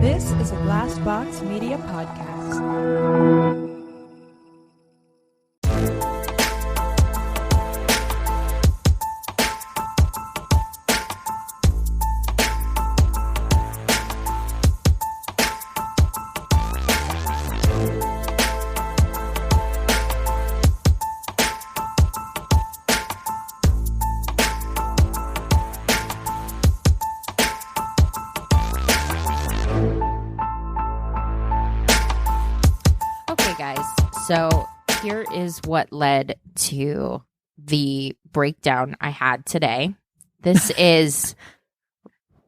This is a Glassbox Media podcast. So here is what led to the breakdown I had today. This is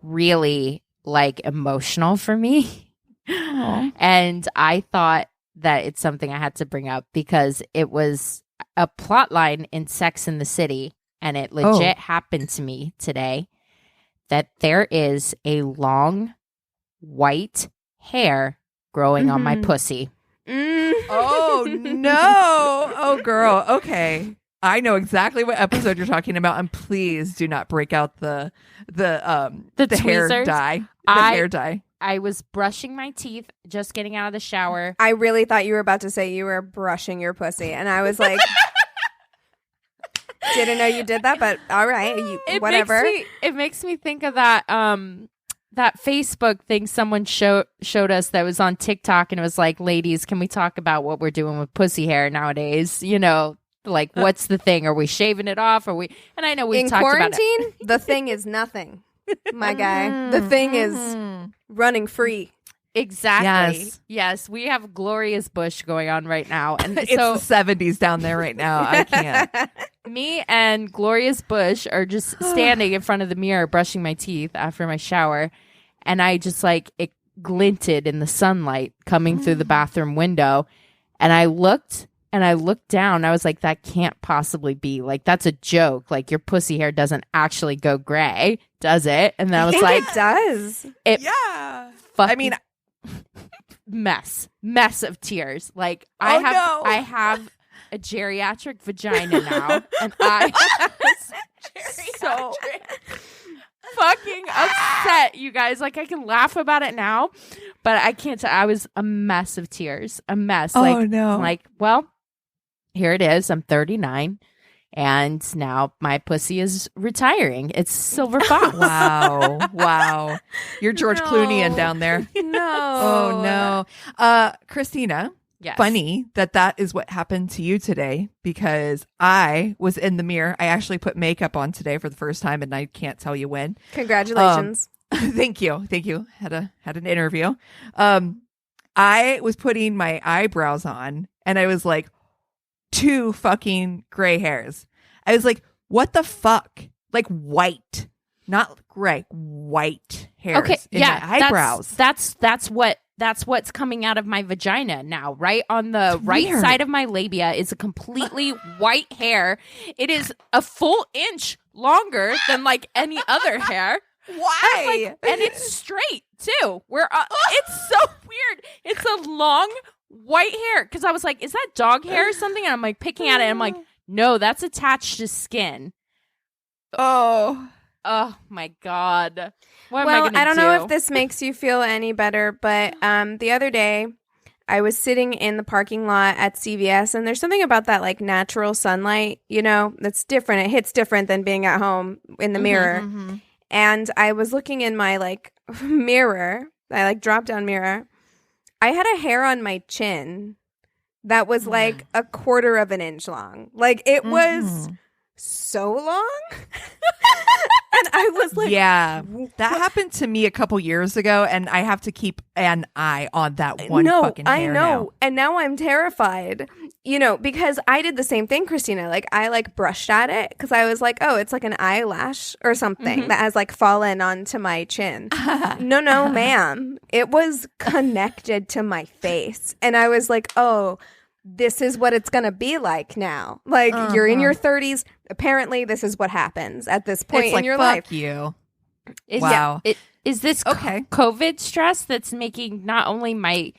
really like emotional for me. Aww. And I thought that it's something I had to bring up because it was a plot line in Sex and the City, and it legit happened to me today, that there is a long white hair growing on my pussy. Oh, no. Oh, girl. Okay. I know exactly what episode you're talking about. And please do not break out the hair dye. Hair dye. I was brushing my teeth, just getting out of the shower. I really thought you were about to say you were brushing your pussy. And I was like, didn't know you did that, but all right. Whatever. It makes me think of that that Facebook thing someone showed us that was on TikTok, and it was like, ladies, can we talk about what we're doing with pussy hair nowadays? You know, like, what's the thing? Are we shaving it off? And I know we've talked about it. In quarantine, the thing is nothing, my guy. The thing is running free. Exactly. Yes, we have Glorious Bush going on right now. And it's the 70s down there right now. I can't. Me and Glorious Bush are just standing in front of the mirror brushing my teeth after my shower. And I just it glinted in the sunlight coming through the bathroom window. And I looked down. I was like, that can't possibly be. Like, that's a joke. Like, your pussy hair doesn't actually go gray, does it? And then I was like, it does. Yeah. I mean, mess of tears. Like, I have a geriatric vagina now, and I was so fucking upset, you guys. Like, I can laugh about it now, but I can't. I was a mess of tears, a mess. Oh, no. Like, well, here it is. I'm 39. And now my pussy is retiring. It's silver fox. Wow. You're George Clooney down there. No. Oh, no. Christina, yes. Funny that is what happened to you today, because I was in the mirror. I actually put makeup on today for the first time, and I can't tell you when. Congratulations. Thank you. Had an interview. I was putting my eyebrows on, and I was like, 2 fucking gray hairs. I was like, what the fuck? Like, white, not gray, white hairs in my eyebrows. That's what's coming out of my vagina now, right? On the right side of my labia is a completely white hair. It is a full inch longer than like any other hair. Why? And it's straight too. It's so weird. It's a long white hair, because I was like, is that dog hair or something? And I'm like picking at it, and I'm like, no, that's attached to skin. Oh my God. What am I gonna do? I don't know if this makes you feel any better, but the other day I was sitting in the parking lot at CVS, and there's something about that like natural sunlight, you know, that's different. It hits different than being at home in the mirror. Mm-hmm. And I was looking in my like mirror, I like drop down mirror. I had a hair on my chin that was like a quarter of an inch long. Like, it was so long. And I was like, yeah, that happened to me a couple years ago, and I have to keep an eye on that one fucking hair. I know. Now. And now I'm terrified, you know, because I did the same thing, Christina. Like, I like brushed at it because I was like, oh, it's like an eyelash or something that has like fallen onto my chin. No, ma'am. It was connected to my face. And I was like, oh, this is what it's going to be like now. Like, you're in your 30s. Apparently, this is what happens at this point in your life. Fuck you. Wow. Is this COVID stress that's making not only my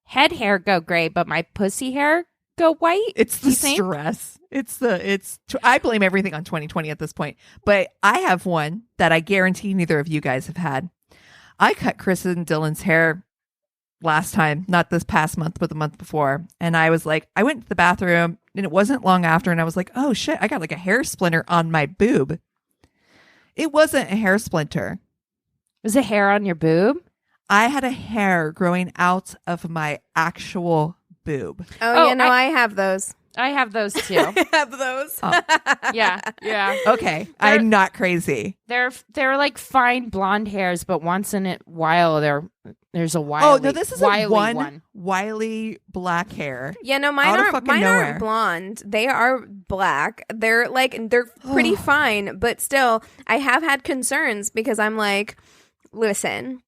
head hair go gray, but my pussy hair go white? It's the stress. I blame everything on 2020 at this point. But I have one that I guarantee neither of you guys have had. I cut Chris and Dylan's hair last time, not this past month, but the month before. And I was like, I went to the bathroom and it wasn't long after. And I was like, oh shit, I got like a hair splinter on my boob. It wasn't a hair splinter. Was it hair on your boob? I had a hair growing out of my actual boob. Oh, I have those. I have those too. I have those. Oh. Yeah. Okay. I'm not crazy. They're like fine blonde hairs, but once in a while there's a wily. Oh no, this is a one wily black hair. Yeah, no, mine aren't blonde. They are black. They're pretty fine, but still, I have had concerns because I'm like, listen,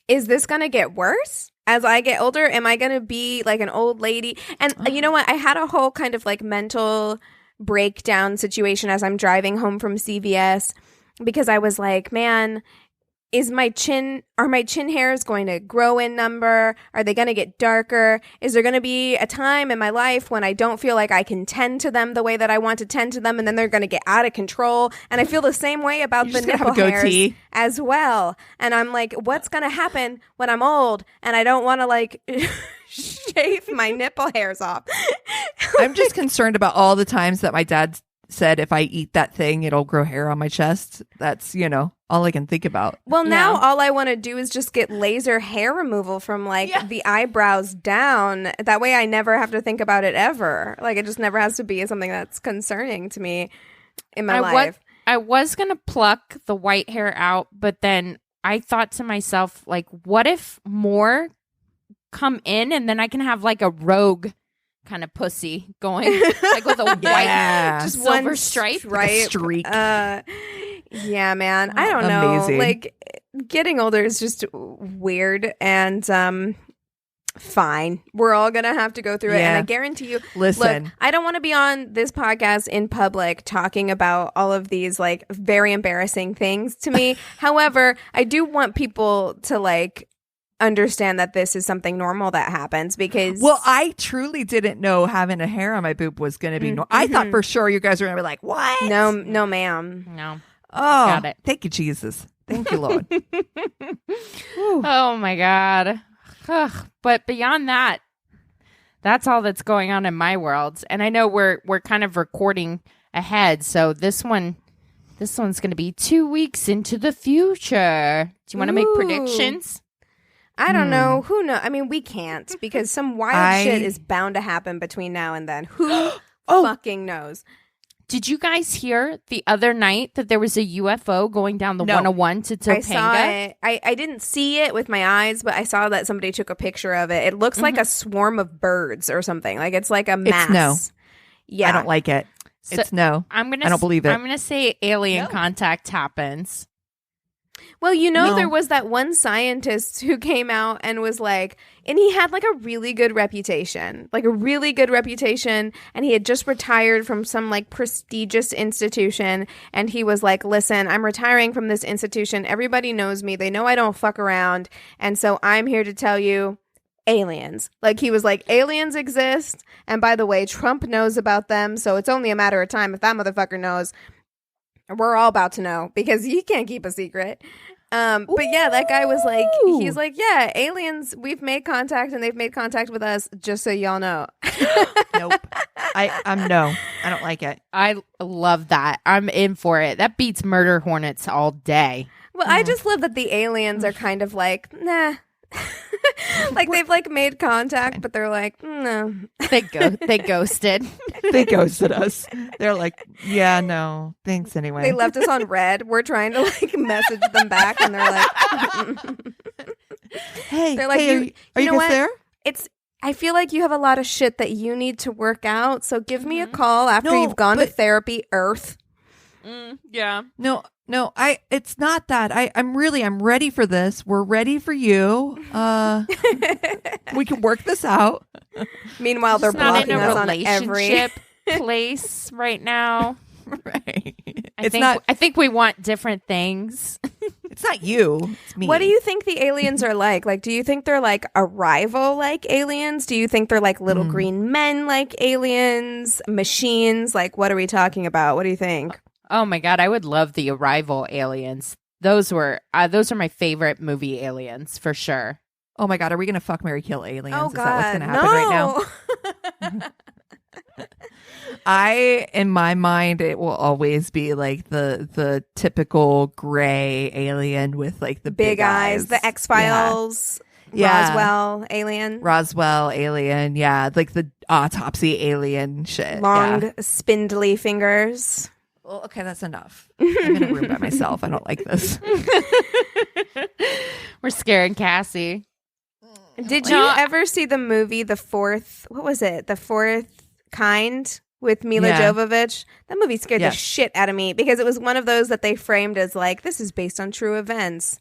is this gonna get worse? As I get older, am I going to be like an old lady? And you know what? I had a whole kind of like mental breakdown situation as I'm driving home from CVS because I was like, man, are my chin hairs going to grow in number? Are they going to get darker? Is there going to be a time in my life when I don't feel like I can tend to them the way that I want to tend to them, and then they're going to get out of control? And I feel the same way about the nipple hairs as well. And I'm like, what's going to happen when I'm old and I don't want to like shave my nipple hairs off? I'm just concerned about all the times that my dad said if I eat that thing, it'll grow hair on my chest. That's, all I can think about. Well, now all I want to do is just get laser hair removal from the eyebrows down. That way I never have to think about it ever. Like it just never has to be something that's concerning to me in my life. I was going to pluck the white hair out, but then I thought to myself, like, what if more come in and then I can have like a rogue kind of pussy going like with a white just silver stripe, right? Streak. Yeah, man. I don't know. Like getting older is just weird and fine. We're all going to have to go through it. And I guarantee you, listen, look, I don't want to be on this podcast in public talking about all of these like very embarrassing things to me. However, I do want people to like understand that this is something normal that happens because I truly didn't know having a hair on my boob was going to be normal. I thought for sure you guys were going to be like, what? No, ma'am. No. Oh, got it. Thank you, Jesus. Thank you, Lord. Oh my God. Ugh. But beyond that, that's all that's going on in my world. And I know we're kind of recording ahead, so this one's going to be 2 weeks into the future. Do you want to make predictions? I don't know. Who knows? I mean, we can't because some wild shit is bound to happen between now and then. Who fucking knows? Did you guys hear the other night that there was a UFO going down the 101 to Topanga? I saw it. I didn't see it with my eyes, but I saw that somebody took a picture of it. It looks like a swarm of birds or something. Like it's like a mass. It's no. Yeah. I don't like it. So it's no. I don't believe it. I'm going to say alien contact happens. Well, there was that one scientist who came out and was like, and he had like a really good reputation, and he had just retired from some like prestigious institution. And he was like, listen, I'm retiring from this institution. Everybody knows me. They know I don't fuck around. And so I'm here to tell you aliens. Like he was like, aliens exist. And by the way, Trump knows about them. So it's only a matter of time if that motherfucker knows. We're all about to know because he can't keep a secret. But yeah, that guy was like, he's like, yeah, aliens, we've made contact and they've made contact with us, just so y'all know. Nope. I'm no. I don't like it. I love that. I'm in for it. That beats murder hornets all day. Well, I just love that the aliens are kind of like, nah. Like they've like made contact, but they're like, no. They ghosted. They ghosted us. They're like, yeah, no, thanks anyway. They left us on red. We're trying to like message them back, and they're like, hey, they're like, are you guys there? I feel like you have a lot of shit that you need to work out. So give me a call after you've gone to therapy, Earth. Yeah. No, it's not that. I'm ready for this. We're ready for you. We can work this out. Meanwhile, they're blocking us on every place right now. Right. I think we want different things. It's not you. It's me. What do you think the aliens are like? Like, do you think they're like Arrival like aliens? Do you think they're like little green men like aliens? Machines? Like, what are we talking about? What do you think? Oh my God, I would love the Arrival aliens. Those are my favorite movie aliens for sure. Oh my God, are we gonna fuck, marry, kill aliens? Oh Is God, that what's gonna happen right now? In my mind, it will always be like the typical gray alien with like the big eyes, the X-Files, Yeah. Roswell alien, yeah, like the autopsy alien shit, long spindly fingers. Well, okay, that's enough. I'm in a room by myself. I don't like this. We're scaring Cassie. Did you ever see the movie The Fourth Kind with Mila Jovovich? That movie scared the shit out of me because it was one of those that they framed as like, this is based on true events.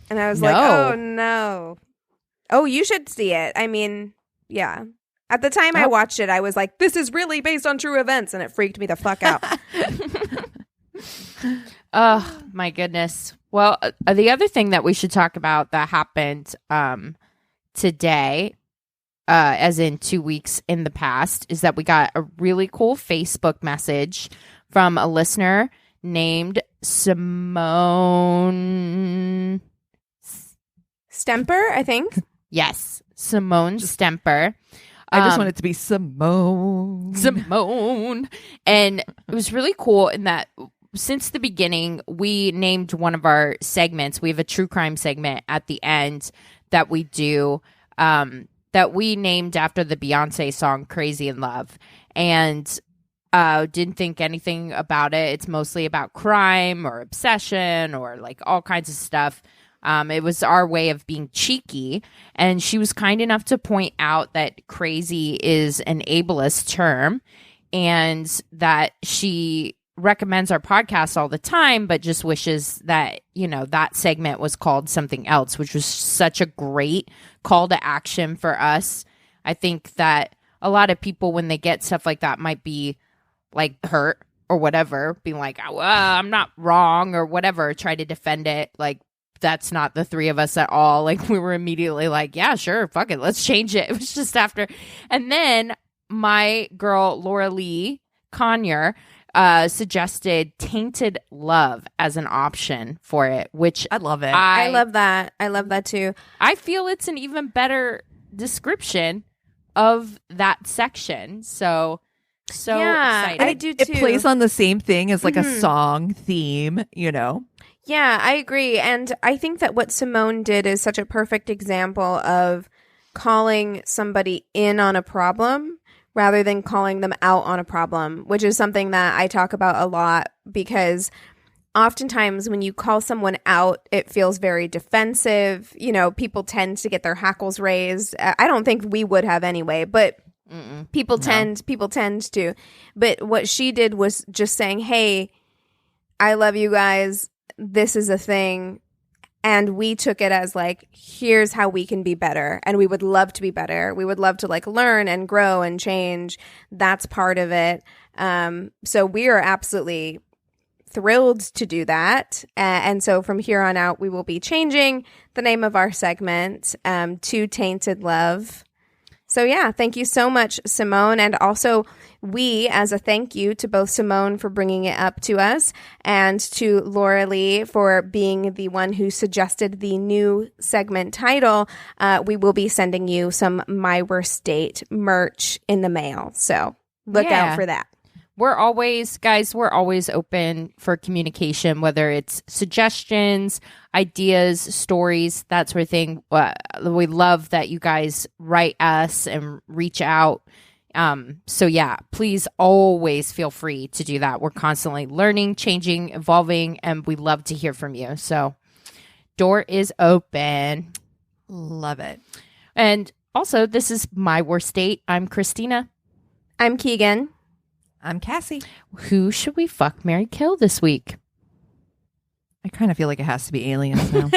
And I was like, oh no. Oh, you should see it. I mean, yeah. At the time I watched it, I was like, this is really based on true events. And it freaked me the fuck out. Oh, my goodness. Well, the other thing that we should talk about that happened today, as in 2 weeks in the past, is that we got a really cool Facebook message from a listener named Simone Stemper, I think. Yes, Simone Stemper. I just want it to be Simone. And it was really cool in that since the beginning, we named one of our segments. We have a true crime segment at the end that we do that we named after the Beyonce song Crazy in Love. And didn't think anything about it. It's mostly about crime or obsession or like all kinds of stuff. It was our way of being cheeky. And she was kind enough to point out that crazy is an ableist term and that she recommends our podcast all the time, but just wishes that, you know, that segment was called something else, which was such a great call to action for us. I think that a lot of people, when they get stuff like that, might be like hurt or whatever, being like, oh, I'm not wrong or whatever, try to defend it. Like, that's not the three of us at all. Like, we were immediately like, yeah, sure, fuck it, let's change it. It was just after. And then my girl, Laura Lee Conyer, suggested Tainted Love as an option for it, which I love it. I love that. I love that too. I feel it's an even better description of that section. So excited. I do too. It plays on the same thing as like a song theme, you know? Yeah, I agree. And I think that what Simone did is such a perfect example of calling somebody in on a problem rather than calling them out on a problem, which is something that I talk about a lot because oftentimes when you call someone out, it feels very defensive. You know, people tend to get their hackles raised. I don't think we would have anyway, but people tend to. But what she did was just saying, hey, I love you guys. This is a thing. And we took it as like, here's how we can be better. And we would love to be better. We would love to like learn and grow and change. That's part of it. So we are absolutely thrilled to do that. And so from here on out, we will be changing the name of our segment to Tainted Love. So yeah, thank you so much, Simone. And also we, as a thank you to both Simone for bringing it up to us and to Laura Lee for being the one who suggested the new segment title, we will be sending you some My Worst Date merch in the mail. So look out for that. We're always open for communication, whether it's suggestions, ideas, stories, that sort of thing. We love that you guys write us and reach out. So yeah, please always feel free to do that. We're constantly learning, changing, evolving, and we love to hear from you. So door is open. Love it. And also, this is My Worst Date. I'm Christina. I'm Keegan. I'm Cassie. Who should we fuck, marry, kill this week? I kind of feel like it has to be aliens now.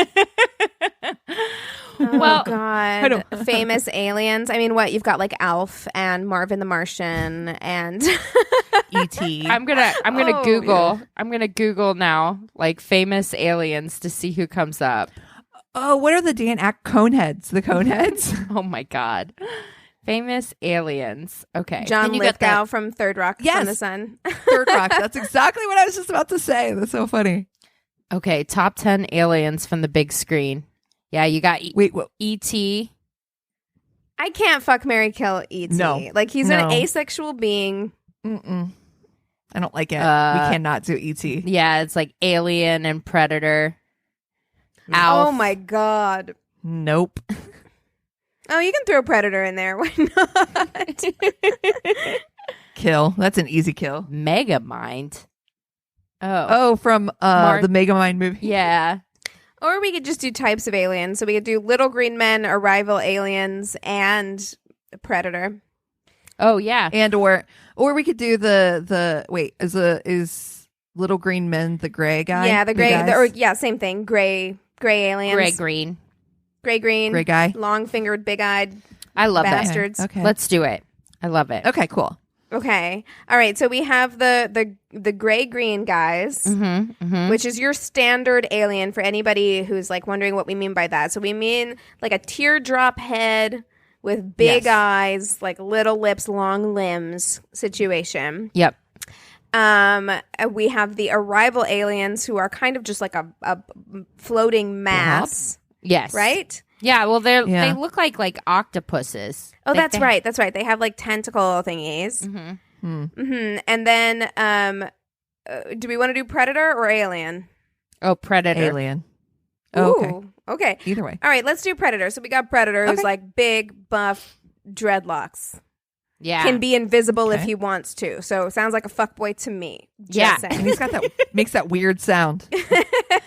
Oh, God. Famous aliens. I mean, what? You've got like Alf and Marvin the Martian and E.T. I'm gonna Google. Yeah. I'm gonna Google now, like famous aliens to see who comes up. Oh, what are the Coneheads? The Coneheads? Oh my God. Famous aliens. Okay. John Lithgow from Third Rock from the Sun. Third Rock. That's exactly what I was just about to say. That's so funny. Okay. Top 10 aliens from the big screen. Yeah, you got Wait, what? E.T. I can't fuck, marry, kill E.T. No. Like, he's No. an asexual being. Mm-mm. I don't like it. We cannot do E.T. Yeah, it's like Alien and Predator. Alf. Oh my God. Nope. Oh, you can throw Predator in there. Why not? Kill. That's an easy kill. Megamind. Oh, from the Megamind movie. Yeah. Or we could just do types of aliens. So we could do little green men, arrival aliens, and Predator. Oh, yeah. And or we could do the wait, is Little Green Men the gray guy? Yeah, the gray. guys? Same thing. Gray aliens. Green. Gray green. Gray guy. Long fingered, big eyed I love bastards. Okay. Let's do it. I love it. Okay, cool. Okay. All right. So we have the gray green guys, which is your standard alien for anybody who's like wondering what we mean by that. So we mean like a teardrop head with big eyes, like little lips, long limbs situation. Yep. We have the arrival aliens who are kind of just like a floating mass, Yes. right? Yeah, well, they Yeah. look like octopuses. Oh, Like that's they- right. That's right. They have like tentacle thingies. And then, do we want to do Predator or Alien? Oh, Predator. Alien. Oh, okay. Ooh, okay. Either way. All right, let's do Predator. So we got Predator who's Okay. like big, buff, dreadlocks. Yeah. Can be invisible if Okay. he wants to. So sounds like a fuckboy to me. Just Yeah. saying. And he's got that makes that weird sound.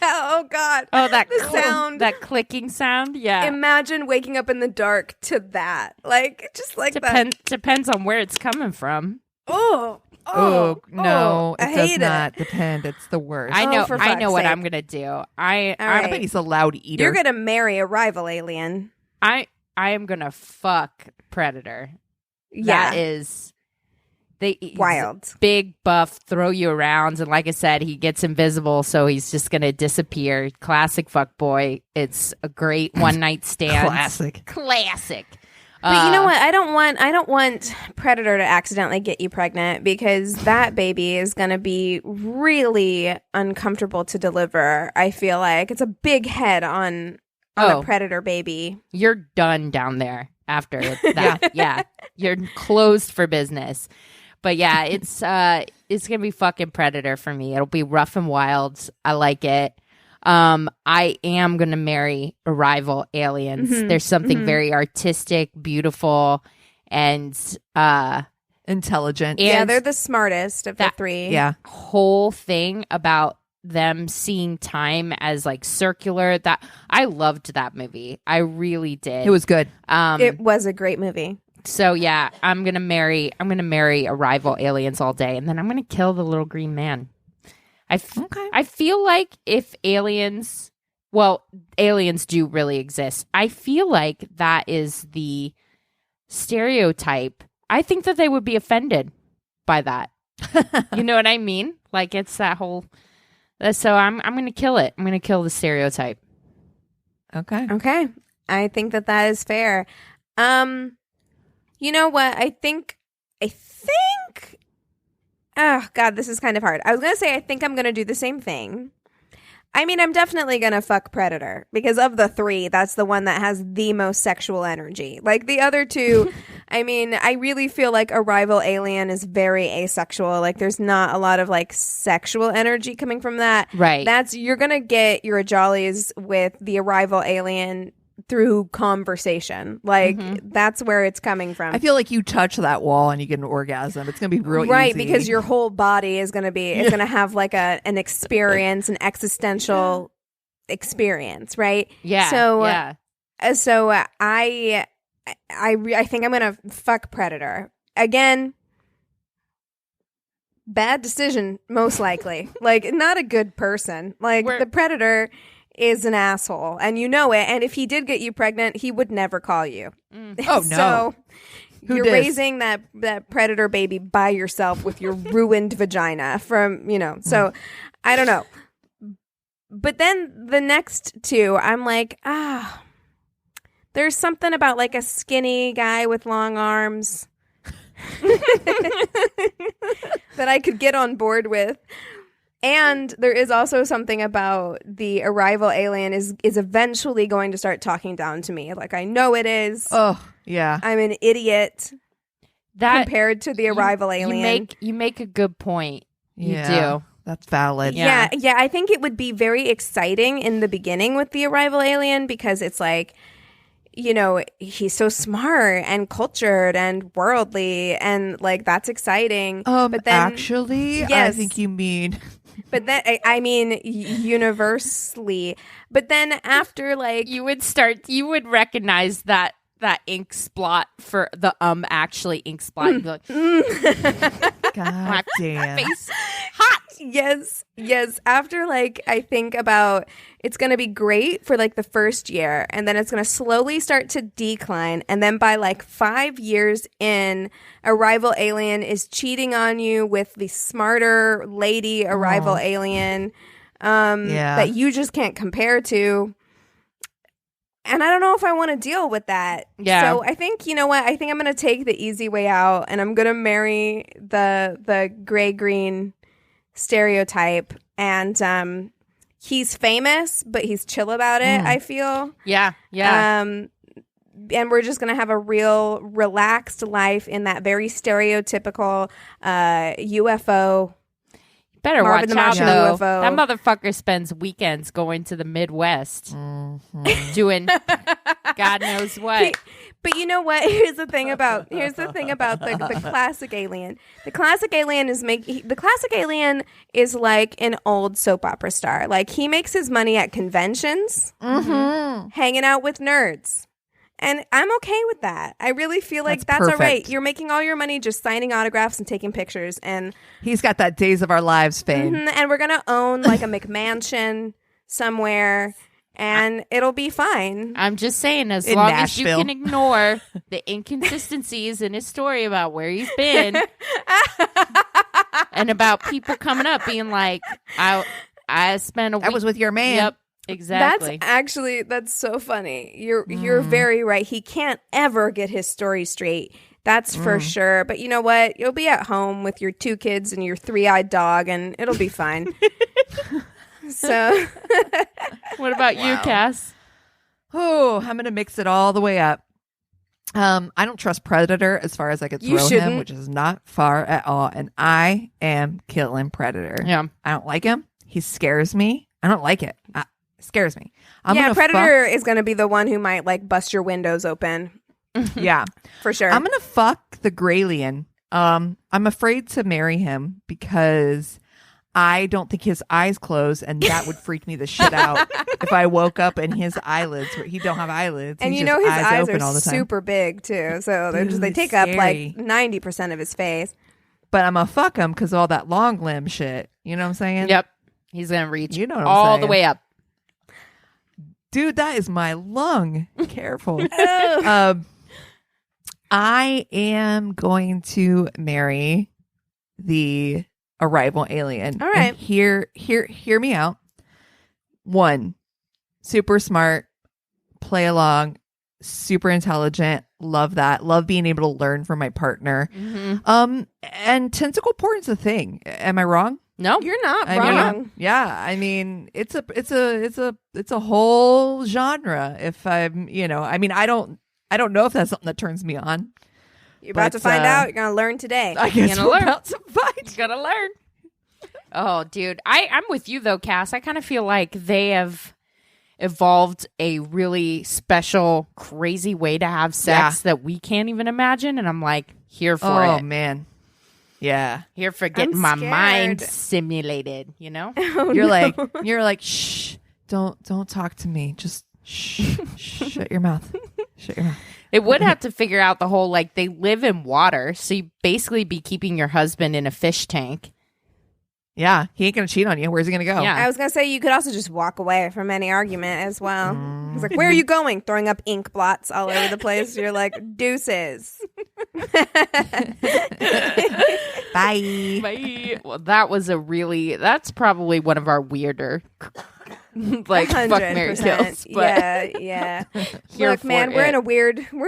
Oh, God. Oh, that The sound. that clicking sound. Yeah. Imagine waking up in the dark to that. Like, just like that. Depends on where it's coming from. Oh, no, I it does hate not depend. It's the worst. I know. for I fuck's know what sake. I'm gonna do. All I right. bet he's a loud eater. You're going to marry a rival alien. I am gonna fuck Predator. Yeah. That is he's Wild. big buff, throw you around, and like I said, he gets invisible, so he's just gonna disappear. Classic fuck boy. It's a great one night stand. Classic. But you know what? I don't want Predator to accidentally get you pregnant because that baby is going to be really uncomfortable to deliver. I feel like it's a big head on a Predator baby. You're done down there after that. Yeah. You're closed for business. But yeah, it's gonna be fucking Predator for me. It'll be rough and wild. I like it. I am gonna marry arrival aliens. There's something very artistic, beautiful, and Intelligent. Yeah, And they're the smartest of the that- three. Yeah. whole thing about them seeing time as like circular. That I loved that movie. I really did. It was good. It was a great movie. So yeah, I'm gonna marry arrival aliens all day, and then I'm gonna kill the little green man. I feel like if aliens do really exist. I feel like that is the stereotype. I think that they would be offended by that. You know what I mean? Like it's that whole. So I'm gonna kill it. I'm gonna kill the stereotype. Okay. Okay. I think that is fair. You know what? I think oh God, this is kind of hard. I was going to say I think I'm going to do the same thing. I mean, I'm definitely going to fuck Predator because of the three, that's the one that has the most sexual energy. Like the other two, I mean, I really feel like Arrival Alien is very asexual. Like there's not a lot of like sexual energy coming from that. Right. You're going to get your jollies with the Arrival Alien through conversation. Like that's where it's coming from. I feel like you touch that wall and you get an orgasm. It's gonna be real right, easy. because your whole body is going to be it's going to have like an experience, an existential experience, right? Yeah. So yeah. so I think I'm going to fuck Predator. Again, bad decision most likely. Like not a good person. Like the Predator is an asshole and you know it, and if he did get you pregnant, he would never call you. Oh no. So Who you're dis? raising that Predator baby by yourself with your ruined vagina from, so I don't know. But then the next two, I'm like, there's something about like a skinny guy with long arms that I could get on board with. And there is also something about the arrival alien is eventually going to start talking down to me. Like, I know it is. Oh, yeah. I'm an idiot That compared to the arrival alien. You make a good point. You Yeah. do. That's valid. Yeah. Yeah. I think it would be very exciting in the beginning with the arrival alien because it's like, you know, he's so smart and cultured and worldly and like that's exciting. But then, actually, I yes. think you mean. But then I mean universally. But then after like You would recognize that ink splot for the actually ink splot. You'd be like, God damn. face hot. yes. After like I think about it's going to be great for like the first year and then it's going to slowly start to decline. And then by like 5 years in, arrival alien is cheating on you with the smarter lady arrival alien that you just can't compare to. And I don't know if I want to deal with that. Yeah. So I think, you know what? I think I'm going to take the easy way out and I'm going to marry the gray-green stereotype. And he's famous, but he's chill about it, I feel. Yeah. And we're just going to have a real relaxed life in that very stereotypical UFO. Better Marvin watch the out, Martian though. UFO. That motherfucker spends weekends going to the Midwest doing God knows what. But you know what? Here's the thing about the classic alien. The classic alien is like an old soap opera star. Like he makes his money at conventions, hanging out with nerds. And I'm okay with that. I really feel like that's all right. perfect. You're making all your money just signing autographs and taking pictures. And He's got that Days of Our Lives fame. and we're going to own like a McMansion somewhere and it'll be fine. I'm just saying, as In long as you Nashville. can ignore the inconsistencies in his story about where he's been and about people coming up being like, I spent a week. I was with your man. Yep, exactly. That's so funny. You're very right. He can't ever get his story straight. That's for sure. But you know what? You'll be at home with your 2 kids and your 3-eyed dog and it'll be fine. So What about you, Cass? Oh, I'm going to mix it all the way up. I don't trust Predator as far as I could You throw him, shouldn't. which is not far at all. And I am killing Predator. Yeah. I don't like him. He scares me. I don't like it. It scares me. Predator is going to be the one who might like bust your windows open Yeah. for sure. I'm going to fuck the Graylien. I'm afraid to marry him because I don't think his eyes close, and that would freak me the shit out if I woke up and his eyelids, he don't have eyelids. and He's you just know his eyes open all are the time. super big too, so they Dude, take up scary. like 90% of his face. But I'm gonna fuck him because all that long limb shit. You know what I'm saying? Yep. He's going to reach You know what I'm all saying. the way up. Dude, that is my lung. Careful. I am going to marry the arrival alien. All right. And hear me out. 1, super smart, play along, super intelligent. Love that. Love being able to learn from my partner. And tentacle porn is a thing. Am I wrong? No. You're not I wrong. mean, yeah. I mean, it's a whole genre. If I'm, I mean, I don't know if that's something that turns me on. You're about to But, find out. You're going to learn today. I guess gonna we're learn. about to find. You gotta learn. Oh, dude. I'm with you, though, Cass. I kind of feel like they have evolved a really special, crazy way to have sex that we can't even imagine. And I'm like, here for Oh it. man, yeah. Here for getting I'm my mind scared. simulated, you know? Oh, You're no. like, shh, don't talk to me. Just shh, shut your mouth. Shut your mouth. It would have to figure out the whole, like, they live in water. So you basically be keeping your husband in a fish tank. Yeah, he ain't gonna cheat on you. Where's he gonna go? Yeah. I was going to say you could also just walk away from any argument as well. He's like, where are you going? Throwing up ink blots all over the place. You're like, deuces. Bye. Bye. Well, that's probably one of our weirder, like, fuck, marry, 100%. kills. But Yeah. here Look, for man, we're it. in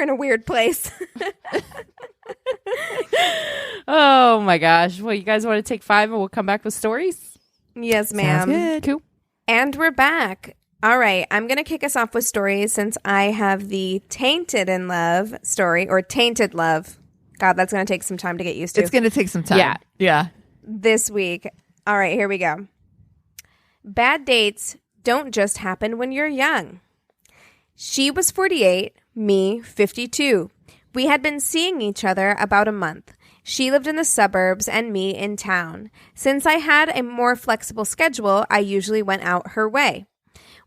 a weird place. Oh my gosh. Well, you guys want to take 5 and we'll come back with stories? Yes, ma'am. Sounds good. Cool. And we're back. All right. I'm going to kick us off with stories since I have the Tainted in Love story, or Tainted Love. God, that's going to take some time to get used to. It's going to take some time. Yeah. This week. All right, here we go. Bad dates don't just happen when you're young. She was 48, me 52. We had been seeing each other about a month. She lived in the suburbs and me in town. Since I had a more flexible schedule, I usually went out her way.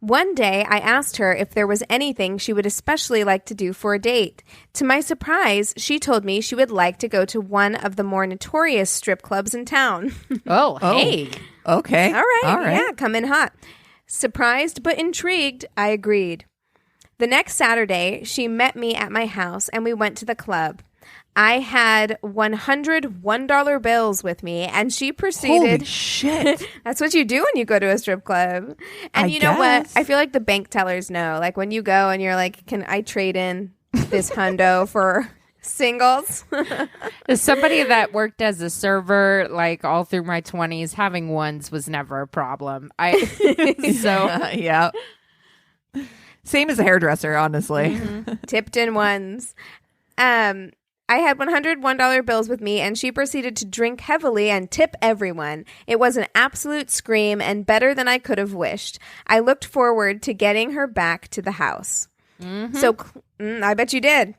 One day, I asked her if there was anything she would especially like to do for a date. To my surprise, she told me she would like to go to one of the more notorious strip clubs in town. Oh, hey. Okay. All right. Yeah, come in hot. Surprised but intrigued, I agreed. The next Saturday, she met me at my house and we went to the club. I had $101 bills with me, and she proceeded. Holy shit. That's what you do when you go to a strip club. And you know what? I feel like the bank tellers know. Like when you go and you're like, can I trade in this hundo for singles? As somebody that worked as a server like all through my 20s, having ones was never a problem. Yeah. Same as a hairdresser, honestly. Tipped in ones. I had $101 bills with me, and she proceeded to drink heavily and tip everyone. It was an absolute scream and better than I could have wished. I looked forward to getting her back to the house. So I bet you did.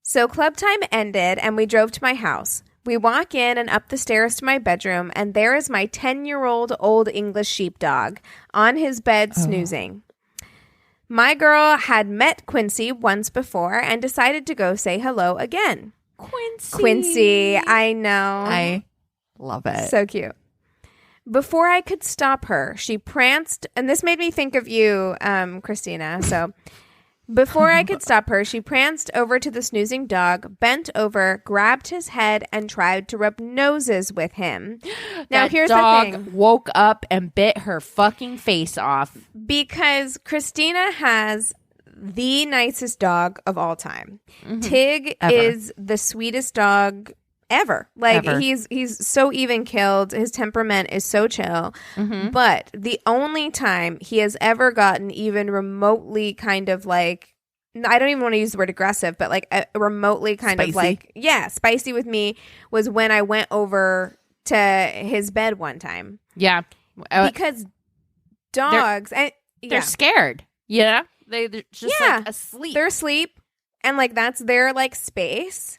So club time ended, and we drove to my house. We walk in and up the stairs to my bedroom, and there is my 10-year-old old English sheepdog on his bed snoozing. My girl had met Quincy once before and decided to go say hello again. Quincy, I know. I love it. So cute. Before I could stop her, she pranced, and this made me think of you, Christina. So before I could stop her, she pranced over to the snoozing dog, bent over, grabbed his head, and tried to rub noses with him. Now, that here's dog the thing. woke up and bit her fucking face off. Because Christina has the nicest dog of all time. Tig is the sweetest dog ever. Like Ever. he's so even killed. His temperament is so chill. But the only time he has ever gotten even remotely kind of like, I don't even want to use the word aggressive, but like remotely kind of like, spicy with me was when I went over to his bed one time. Yeah. Because dogs, They're scared. Yeah. They're just like asleep. They're asleep, and like that's their like space.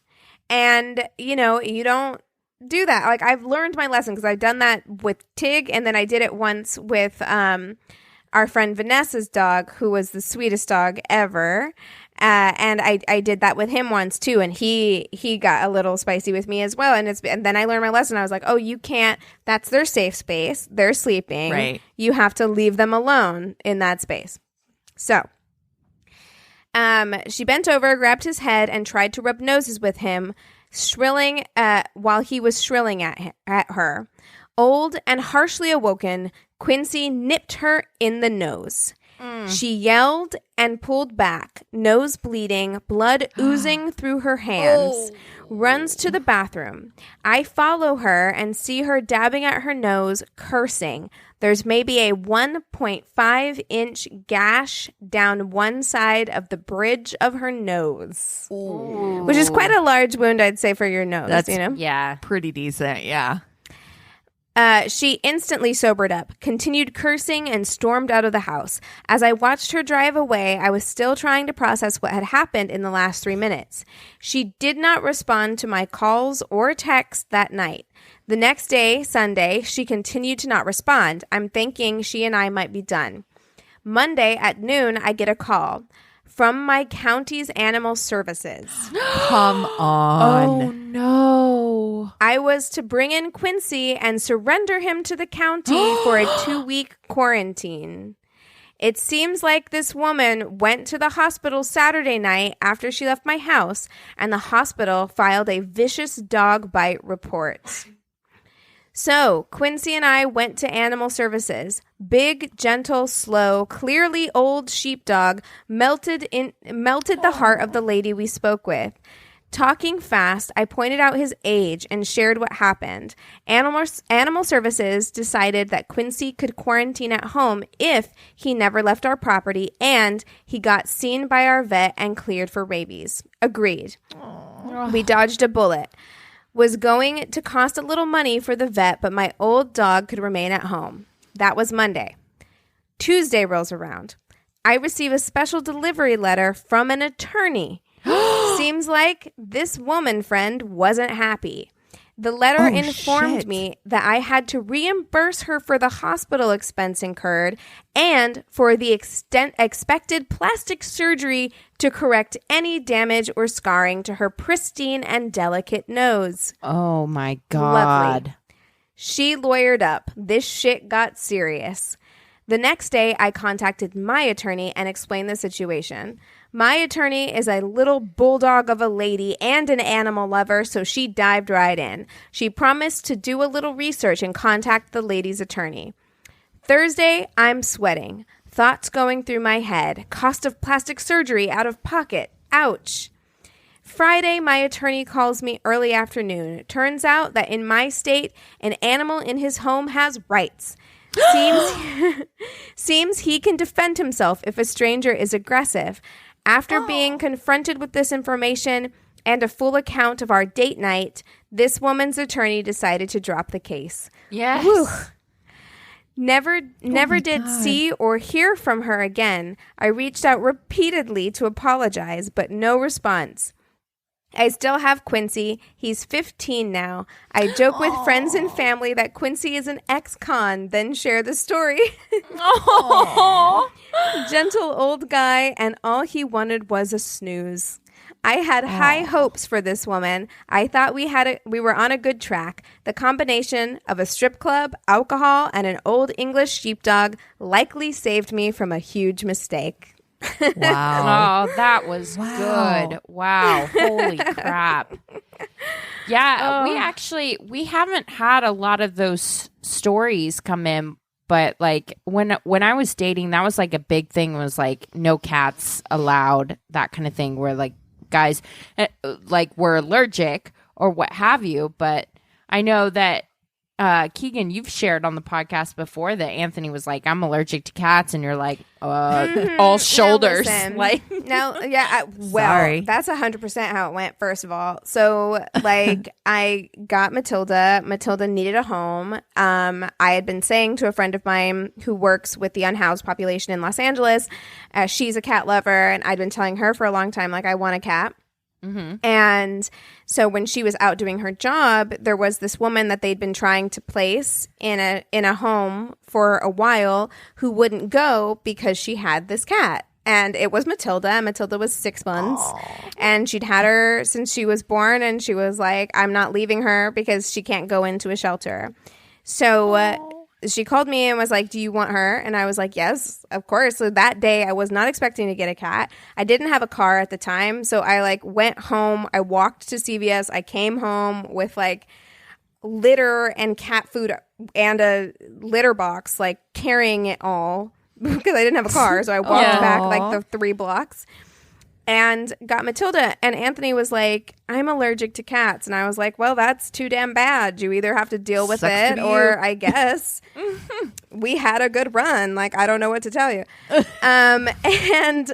And you know, you don't do that. Like I've learned my lesson because I've done that with Tig, and then I did it once with our friend Vanessa's dog, who was the sweetest dog ever. And I did that with him once too, and he got a little spicy with me as well. And then I learned my lesson. I was like, oh, you can't. That's their safe space. They're sleeping. Right. You have to leave them alone in that space. So, she bent over, grabbed his head, and tried to rub noses with him, shrilling while he was shrilling at her. Old and harshly awoken, Quincy nipped her in the nose. She yelled and pulled back, nose bleeding, blood oozing through her hands. Runs to the bathroom. I follow her and see her dabbing at her nose, cursing. There's maybe a 1.5-inch gash down one side of the bridge of her nose, which is quite a large wound, I'd say, for your nose. That's, you know? Yeah. Pretty decent, yeah. She instantly sobered up, continued cursing, and stormed out of the house. As I watched her drive away, I was still trying to process what had happened in the last 3 minutes. She did not respond to my calls or texts that night. The next day, Sunday, she continued to not respond. I'm thinking she and I might be done. Monday at noon, I get a call from my county's animal services. Come on. Oh, no. I was to bring in Quincy and surrender him to the county for a 2-week quarantine. It seems like this woman went to the hospital Saturday night after she left my house, and the hospital filed a vicious dog bite report. So, Quincy and I went to animal services. Big, gentle, slow, clearly old sheepdog melted the heart of the lady we spoke with. Talking fast, I pointed out his age and shared what happened. Animal Services decided that Quincy could quarantine at home if he never left our property and he got seen by our vet and cleared for rabies. Agreed. Aww. We dodged a bullet. Was going to cost a little money for the vet, but my old dog could remain at home. That was Monday. Tuesday rolls around. I receive a special delivery letter from an attorney. Seems like this woman friend wasn't happy. The letter informed me that I had to reimburse her for the hospital expense incurred and for the expected plastic surgery to correct any damage or scarring to her pristine and delicate nose. Oh, my God. Lovely. She lawyered up. This shit got serious. The next day, I contacted my attorney and explained the situation. My attorney is a little bulldog of a lady and an animal lover, so she dived right in. She promised to do a little research and contact the lady's attorney. Thursday, I'm sweating. Thoughts going through my head. Cost of plastic surgery out of pocket. Ouch. Friday, my attorney calls me early afternoon. It turns out that in my state, an animal in his home has rights. Seems he can defend himself if a stranger is aggressive. After being confronted with this information and a full account of our date night, this woman's attorney decided to drop the case. Yes. Whew. Never did see or hear from her again. I reached out repeatedly to apologize, but no response. I still have Quincy. He's 15 now. I joke with friends and family that Quincy is an ex-con, then share the story. Gentle old guy, and all he wanted was a snooze. I had high hopes for this woman. I thought we were on a good track. The combination of a strip club, alcohol, and an old English sheepdog likely saved me from a huge mistake. Wow. Oh, that was good. Wow. Holy crap. Yeah, we haven't had a lot of those stories come in, but like when I was dating, that was like a big thing, was like no cats allowed, that kind of thing, where like guys like were allergic or what have you. But I know that Keegan, you've shared on the podcast before that Anthony was like, I'm allergic to cats, and you're like, all shoulders. Sorry. That's 100% how it went, first of all. So like I got Matilda. Matilda needed a home. I had been saying to a friend of mine who works with the unhoused population in Los Angeles, she's a cat lover, and I'd been telling her for a long time, like, I want a cat. Mm-hmm. And so when she was out doing her job, there was this woman that they'd been trying to place in a home for a while who wouldn't go because she had this cat. And it was Matilda. Matilda was 6 months. Aww. And she'd had her since she was born. And she was like, I'm not leaving her because she can't go into a shelter. So she called me and was like, do you want her? And I was like, yes, of course. So that day I was not expecting to get a cat. I didn't have a car at the time. So I like went home. I walked to CVS. I came home with like litter and cat food and a litter box, like carrying it all because I didn't have a car. So I walked back like the 3 blocks and got Matilda. And Anthony was like, I'm allergic to cats. And I was like, well, that's too damn bad. You either have to deal with it or I guess we had a good run. Like, I don't know what to tell you. And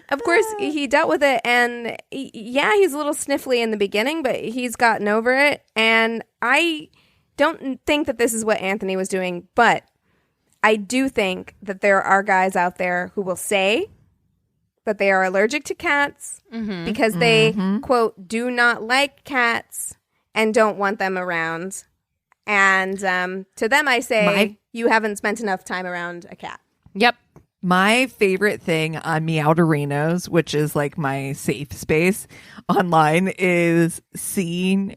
of course, he dealt with it. And he's a little sniffly in the beginning, but he's gotten over it. And I don't think that this is what Anthony was doing, but I do think that there are guys out there who will say that they are allergic to cats because they, quote, do not like cats and don't want them around. And to them, I say, you haven't spent enough time around a cat. Yep. My favorite thing on Meowderinos, which is like my safe space online, is seeing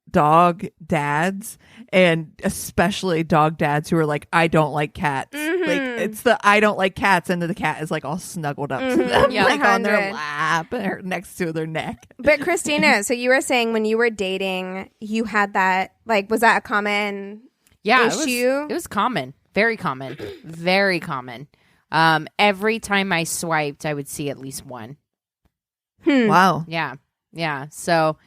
dog dads, and especially dog dads who are like, I don't like cats. Like, it's the I don't like cats, and the cat is like all snuggled up to them, like on their lap or next to their neck. But Christina, so you were saying when you were dating, you had that, like, was that a common issue? It was common. Very common. Very common. Every time I swiped, I would see at least one. Wow. Yeah. Yeah. So,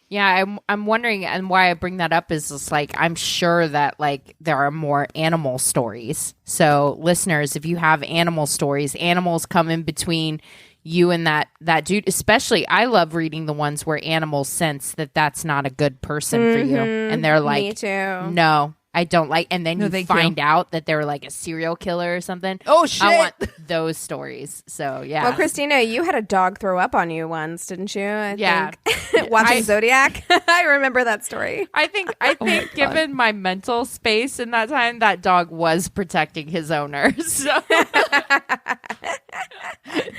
yeah, I'm wondering, and why I bring that up is just like, I'm sure that like there are more animal stories. So listeners, if you have animal stories, animals come in between you and that dude. Especially, I love reading the ones where animals sense that that's not a good person for you. And they're like, Me too. no, I don't like. And then No, you thank find you. out that they were like a serial killer or something. Oh, shit. I want those stories. So, yeah. Well, Christina, you had a dog throw up on you once, didn't you? I Yeah. think. Watching Zodiac. I remember that story. I think given my mental space in that time, that dog was protecting his owner. So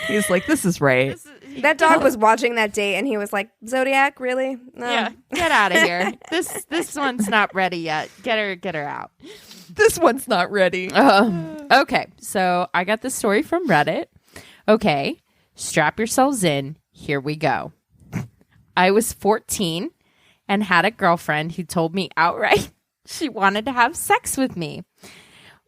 He's like, this is right. That dog was watching that date, and he was like, "Zodiac, really? No." yeah, get out of here. This one's not ready yet. Get her out. This one's not ready. Okay, so I got this story from Reddit. Okay, strap yourselves in. Here we go. I was 14 and had a girlfriend who told me outright she wanted to have sex with me.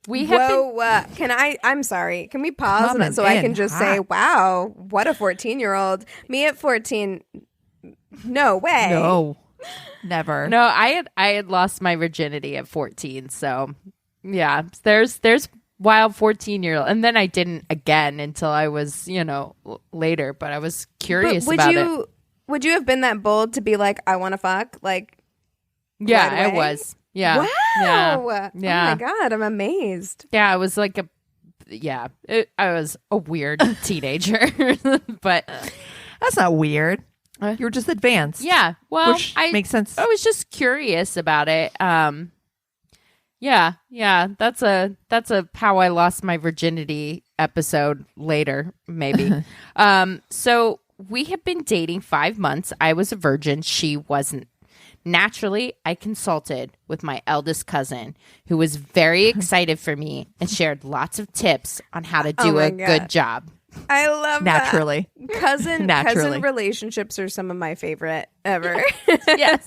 We have been Can I'm sorry. Can we pause Coming so I in can just hot. say, wow, what a 14-year-old. Me at 14, no way. No, never. No, I had lost my virginity at 14. So, yeah, there's wild 14-year-old. And then I didn't again until I was, later. But I was curious But about it. would you have been that bold to be like, I want to fuck? Like, Yeah, right I away? was. Yeah. Wow. Yeah. Oh my God, I'm amazed. Yeah, I was like I was a weird teenager. But That's not weird. You were just advanced. yeah, well, Which makes sense. I was just curious about it. Yeah, that's a how I lost my virginity episode later, maybe. So we have been dating 5 months. I was a virgin. She wasn't. Naturally, I consulted with my eldest cousin, who was very excited for me and shared lots of tips on how to do my a God. good job. I love Naturally. that. Cousin Naturally. relationships are some of my favorite ever. Yes.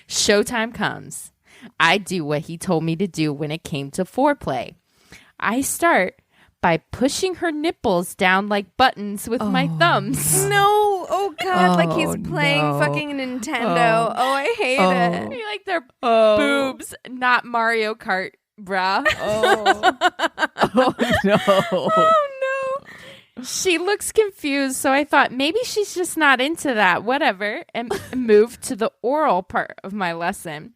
Showtime comes. I do what he told me to do when it came to foreplay. I start by pushing her nipples down like buttons with my thumbs. No, oh God, like he's Oh, playing no. fucking Nintendo. Oh, I hate it. I like their boobs, not Mario Kart, bruh. Oh no. Oh no. She looks confused, so I thought maybe she's just not into that, whatever, and moved to the oral part of my lesson.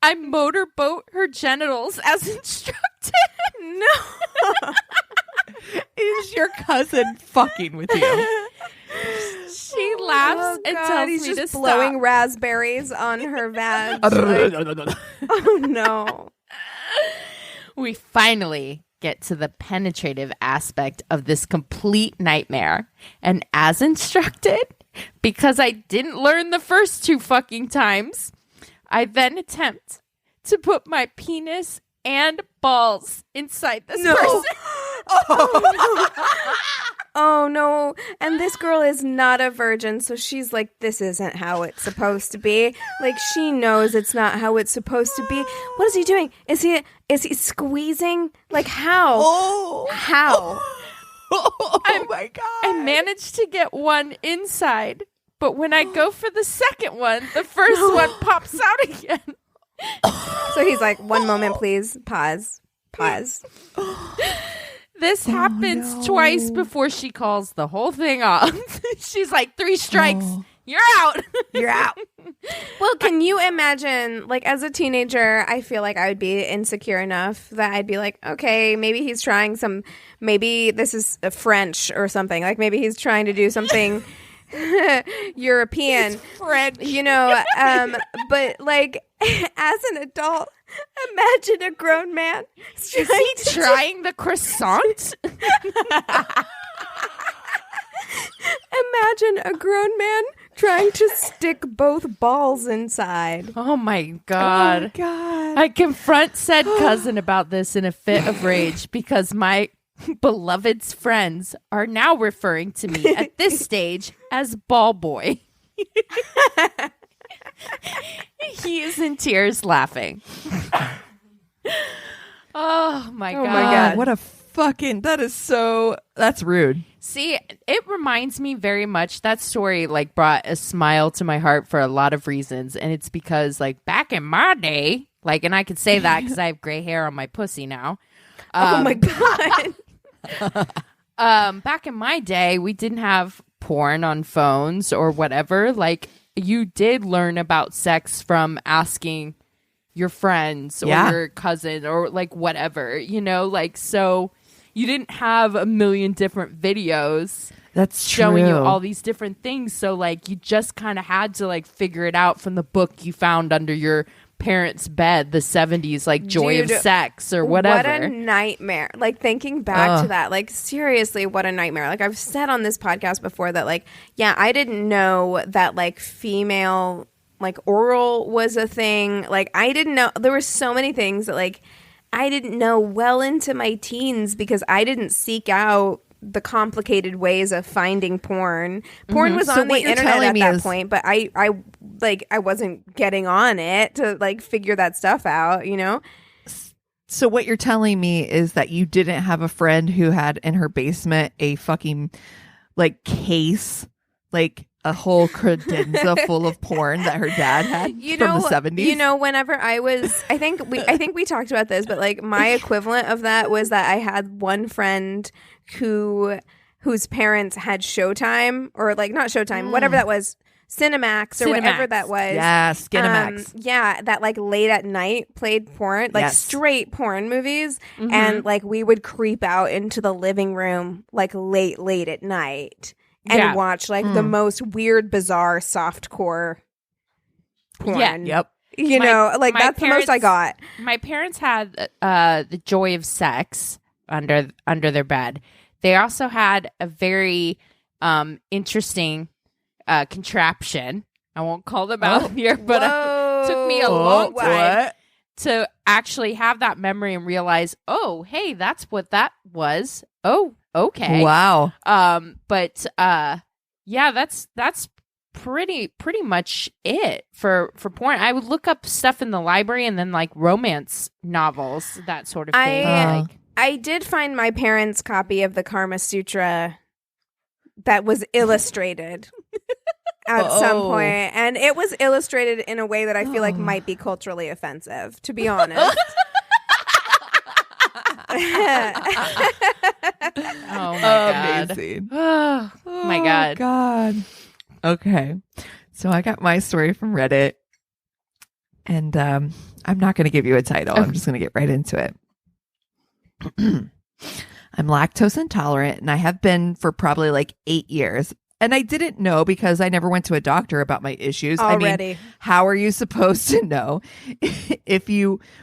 I motorboat her genitals as instructed. No. Is your cousin fucking with you? She laughs and tells he's me to just stop. blowing raspberries on her vag. Oh no. We finally get to the penetrative aspect of this complete nightmare. And as instructed, because I didn't learn the first 2 fucking times, I then attempt to put my penis and balls inside this person. Oh no. And this girl is not a virgin, so she's like, this isn't how it's supposed to be. Like, she knows it's not how it's supposed to be. What is he doing? Is he squeezing? Like, how? How? Oh my God. I managed to get one inside, but when I go for the second one, the first one pops out again. So he's like, one moment, please. Pause. This happens twice before she calls the whole thing off. She's like, 3 strikes. You're out. You're out. Well, can you imagine, like, as a teenager, I feel like I would be insecure enough that I'd be like, okay, maybe he's trying maybe this is French or something. Like, maybe he's trying to do something European. French. But, like, as an adult, imagine a grown man Is he trying the croissant? Imagine a grown man trying to stick both balls inside. Oh my God. God. I confront said cousin about this in a fit of rage because my beloved's friends are now referring to me at this stage as ball boy. He is in tears laughing. Oh my God. What a that's rude. See, it reminds me very much, that story like brought a smile to my heart for a lot of reasons. And it's because like back in my day, like, and I could say that because I have gray hair on my pussy now. Oh my God. Back in my day, we didn't have porn on phones or whatever. Like, you did learn about sex from asking your friends or your cousin or like whatever, you know, like, so you didn't have a million different videos that's showing true. you all these different things. So like, you just kind of had to like figure it out from the book you found under your parents' bed, the 70s, like Joy of Sex or whatever. What a nightmare. Like, thinking back to that, like, seriously, what a nightmare. Like, I've said on this podcast before that, like, yeah, I didn't know that like female like oral was a thing. Like, I didn't know. There were so many things that like I didn't know well into my teens because I didn't seek out the complicated ways of finding porn. Porn was on the internet at that point, but I wasn't getting on it to like figure that stuff out, you know? So what you're telling me is that you didn't have a friend who had in her basement a fucking like case, like a whole credenza full of porn that her dad had from the 70s. You know, whenever I was, I think we talked about this, but like my equivalent of that was that I had one friend whose parents had Showtime, or like not Showtime, whatever that was, Cinemax or whatever that was. Yeah, Skinemax. Yeah, that like late at night played porn, like straight porn movies, and like we would creep out into the living room like late at night. And watch like the most weird, bizarre, softcore porn. Yeah. Yep. You know, like that's the most I got. My parents had the Joy of Sex under their bed. They also had a very interesting contraption. I won't call them out here, but it took me a long time to actually have that memory and realize, oh, hey, that's what that was. Oh, okay. Wow. But yeah, that's pretty much it for porn. I would look up stuff in the library and then like romance novels, that sort of thing. I did find my parents' copy of the Kama Sutra that was illustrated at some point, and it was illustrated in a way that I feel like might be culturally offensive, to be honest. Oh my God. Amazing. Oh my God. God. Okay. So I got my story from Reddit, and I'm not going to give you a title. I'm just going to get right into it. I'm lactose intolerant, and I have been for probably like 8 years. And I didn't know because I never went to a doctor about my issues. Already. I mean, how are you supposed to know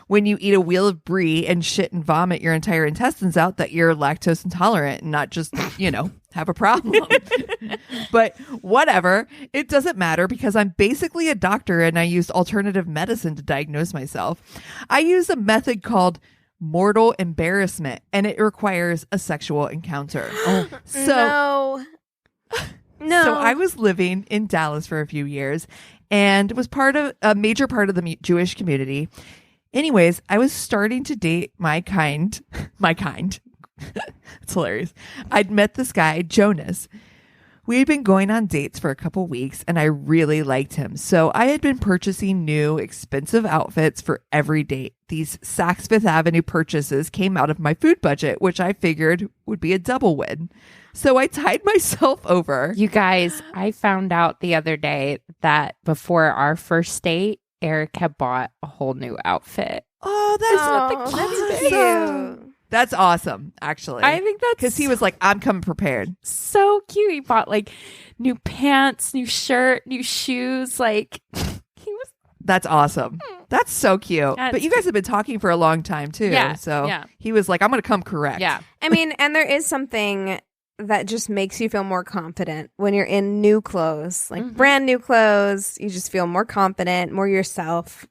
when you eat a wheel of brie and shit and vomit your entire intestines out, that you're lactose intolerant and not just, you know, have a problem? But whatever, it doesn't matter because I'm basically a doctor and I used alternative medicine to diagnose myself. I use a method called mortal embarrassment, and it requires a sexual encounter. No. So I was living in Dallas for a few years and was a major part of the Jewish community. Anyways, I was starting to date my kind. It's hilarious. I'd met this guy, Jonas. We had been going on dates for a couple weeks and I really liked him. So I had been purchasing new expensive outfits for every date. These Saks Fifth Avenue purchases came out of my food budget, which I figured would be a double win. So I tied myself over. You guys, I found out the other day that before our first date, Eric had bought a whole new outfit. Oh, that's cute. That's awesome, actually. I think that's because he was like, I'm coming prepared. So cute. He bought like new pants, new shirt, new shoes. Like he was. That's awesome. That's so cute. That's but you guys have been talking for a long time too. Yeah, so yeah. He was like, I'm going to come correct. Yeah. I mean, and there is something that just makes you feel more confident when you're in new clothes, like brand new clothes. You just feel more confident, more yourself.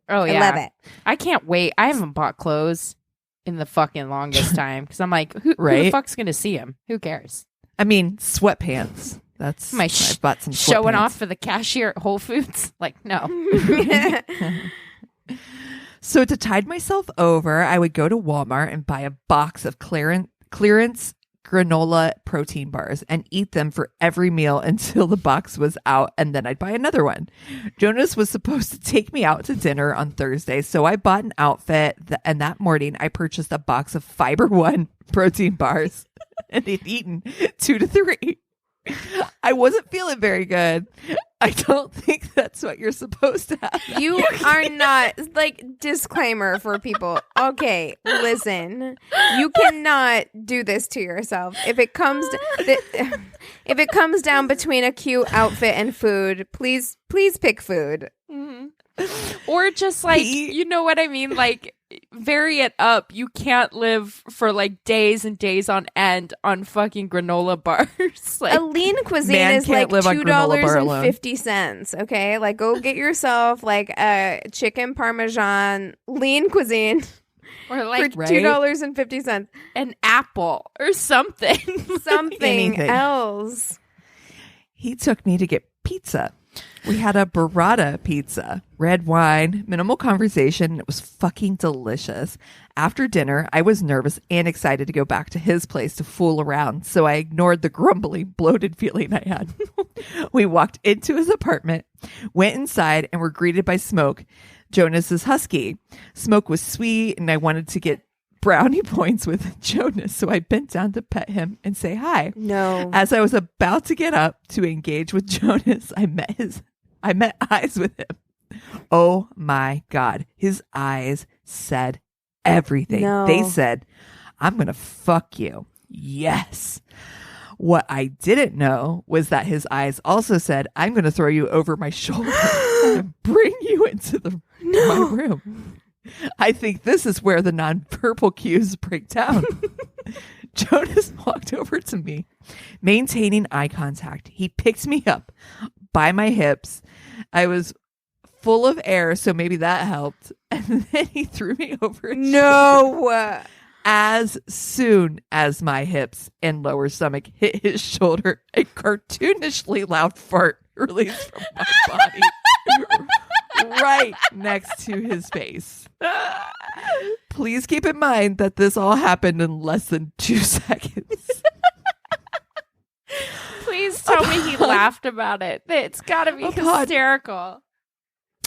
Oh yeah. I love it. I can't wait. I haven't bought clothes in the fucking longest time because I'm like, who the fuck's gonna see him? Who cares? I mean, sweatpants. That's I bought some showing sweatpants. off for the cashier at Whole Foods. Like, no. So to tide myself over, I would go to Walmart and buy a box of clearance granola protein bars and eat them for every meal until the box was out, and then I'd buy another one. Jonas was supposed to take me out to dinner on Thursday, so I bought an outfit, and that morning I purchased a box of Fiber One protein bars and had eaten 2 to 3. I wasn't feeling very good. I don't think that's what you're supposed to have. You are not, like, disclaimer for people. Okay, listen. You cannot do this to yourself. If it comes down between a cute outfit and food, please pick food. Mm-hmm. Or just like, you know what I mean? Like, vary it up. You can't live for like days and days on end on fucking granola bars. Like, a lean cuisine is like $2.50. Okay, like go get yourself like a chicken parmesan lean cuisine, or like for $2.50. An apple or something, something else. He took me to get pizza. We had a burrata pizza, red wine, minimal conversation, and it was fucking delicious. After dinner, I was nervous and excited to go back to his place to fool around, so I ignored the grumbling, bloated feeling I had. We walked into his apartment, went inside, and were greeted by Smoke, Jonas's husky. Smoke was sweet, and I wanted to get brownie points with Jonas, so I bent down to pet him and say hi. No. As I was about to get up to engage with Jonas, I met eyes with him. Oh my God. His eyes said everything. No. They said, I'm going to fuck you. Yes. What I didn't know was that his eyes also said, I'm going to throw you over my shoulder and bring you into my room. I think this is where the nonverbal cues break down. Jonas walked over to me, maintaining eye contact. He picked me up by my hips. I was full of air, so maybe that helped. And then he threw me over his shoulder. As soon as my hips and lower stomach hit his shoulder, a cartoonishly loud fart released from my body right next to his face. Please keep in mind that this all happened in less than 2 seconds. Please tell me he laughed about it. It's got to be hysterical.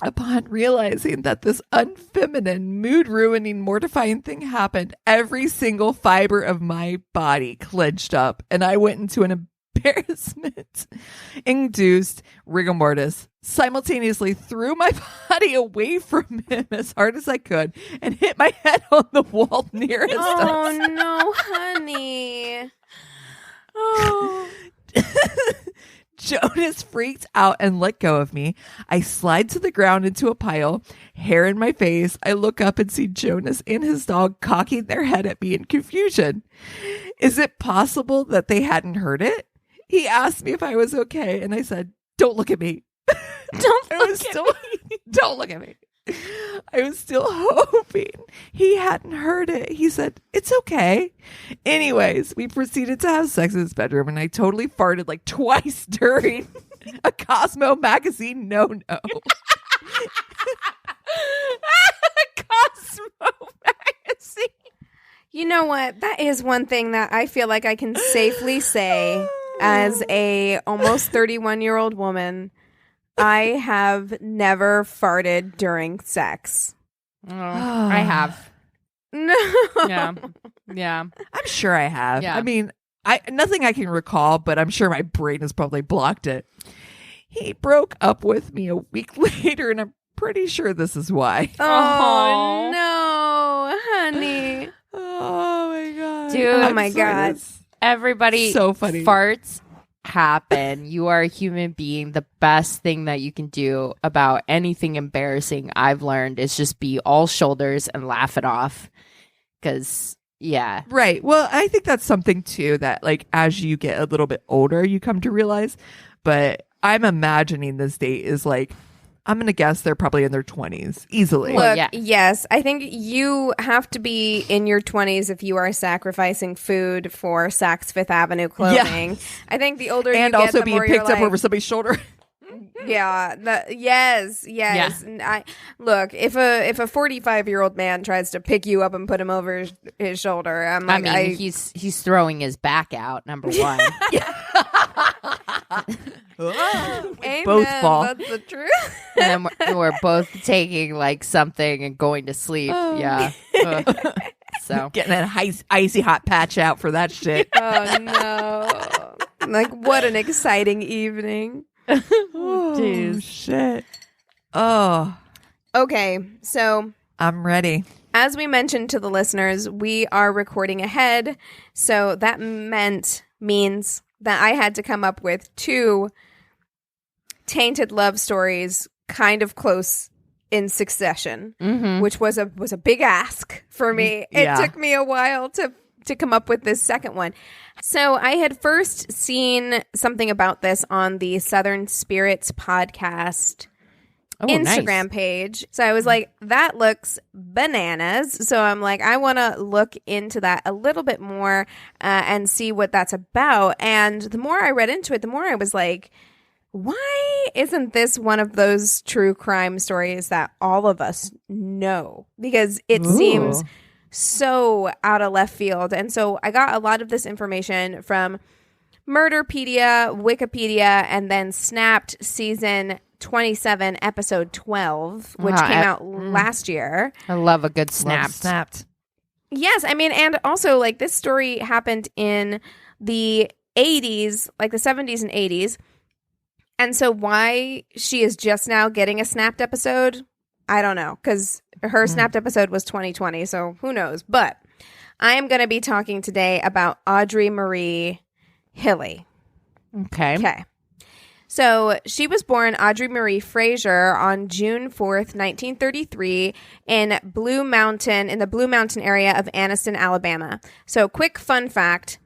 Upon realizing that this unfeminine, mood-ruining, mortifying thing happened, every single fiber of my body clenched up, and I went into an embarrassment-induced rigor mortis, simultaneously threw my body away from him as hard as I could, and hit my head on the wall nearest us. Oh, no, honey. Oh. Jonas freaked out and let go of me. I slide to the ground into a pile, hair in my face. I look up and see Jonas and his dog cocking their head at me in confusion. Is it possible that they hadn't heard it? He asked me if I was okay, and I said, "Don't look at me." Don't look at me. I was still hoping he hadn't heard it. He said, "It's okay." Anyways, we proceeded to have sex in his bedroom, and I totally farted like twice during a Cosmo magazine no-no. Cosmo magazine. You know what? That is one thing that I feel like I can safely say as a almost 31-year-old woman. I have never farted during sex. Oh, I have. No. Yeah. I'm sure I have. Yeah. I mean, nothing I can recall, but I'm sure my brain has probably blocked it. He broke up with me a week later, and I'm pretty sure this is why. Oh, no, honey. Oh, my God. Dude. Oh, my God. Everybody So funny. Farts happen. You are a human being. The best thing that you can do about anything embarrassing, I've learned, is just be all shoulders and laugh it off. Because, yeah. Right. Well, I think that's something, too, that, like, as you get a little bit older, you come to realize. But I'm imagining this date is, like, I'm going to guess they're probably in their 20s. Easily. Look, yeah. yes, I think you have to be in your 20s if you are sacrificing food for Saks Fifth Avenue clothing. Yes. I think the older and you get, also the being more picked you're up like, over somebody's shoulder. Yeah. Yes. And look, if a 45-year-old man tries to pick you up and put him over his shoulder, I'm like, he's throwing his back out. Number one. Amen, both fall. That's the truth. And then we're both taking like something and going to sleep. Yeah. So Getting an icy hot patch out for that shit. Oh no! Like, what an exciting evening. Oh, shit. Oh. Okay, so I'm ready. as we mentioned to the listeners, we are recording ahead, so that means that I had to come up with 2 Tainted Love stories kind of close in succession, which was a big ask for me. Yeah. It took me a while to come up with this second one. So I had first seen something about this on the Southern Spirits podcast Instagram page. So I was like, that looks bananas. So I'm like, I want to look into that a little bit more and see what that's about. And the more I read into it, the more I was like, why isn't this one of those true crime stories that all of us know? Because it seems so out of left field. And so I got a lot of this information from Murderpedia, Wikipedia, and then Snapped season 27, episode 12, which came out last year. I love a good snap. Snapped. Yes, I mean, and also like this story happened in the 80s, like the 70s and 80s. And so why she is just now getting a Snapped episode, I don't know, because her Snapped episode was 2020, so who knows. But I am going to be talking today about Audrey Marie Hilley. Okay. So she was born Audrey Marie Frazier on June 4th, 1933 in the Blue Mountain area of Anniston, Alabama. So quick fun fact,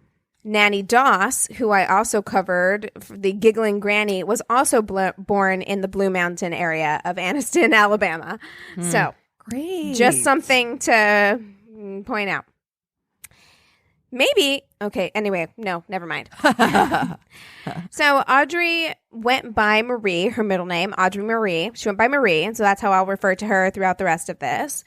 Nanny Doss, who I also covered, the giggling granny, was also born in the Blue Mountain area of Anniston, Alabama. So Great. just something to point out. Maybe. Okay. Anyway, no, never mind. So Audrey went by Marie, her middle name, Audrey Marie. She went by Marie. And so that's how I'll refer to her throughout the rest of this.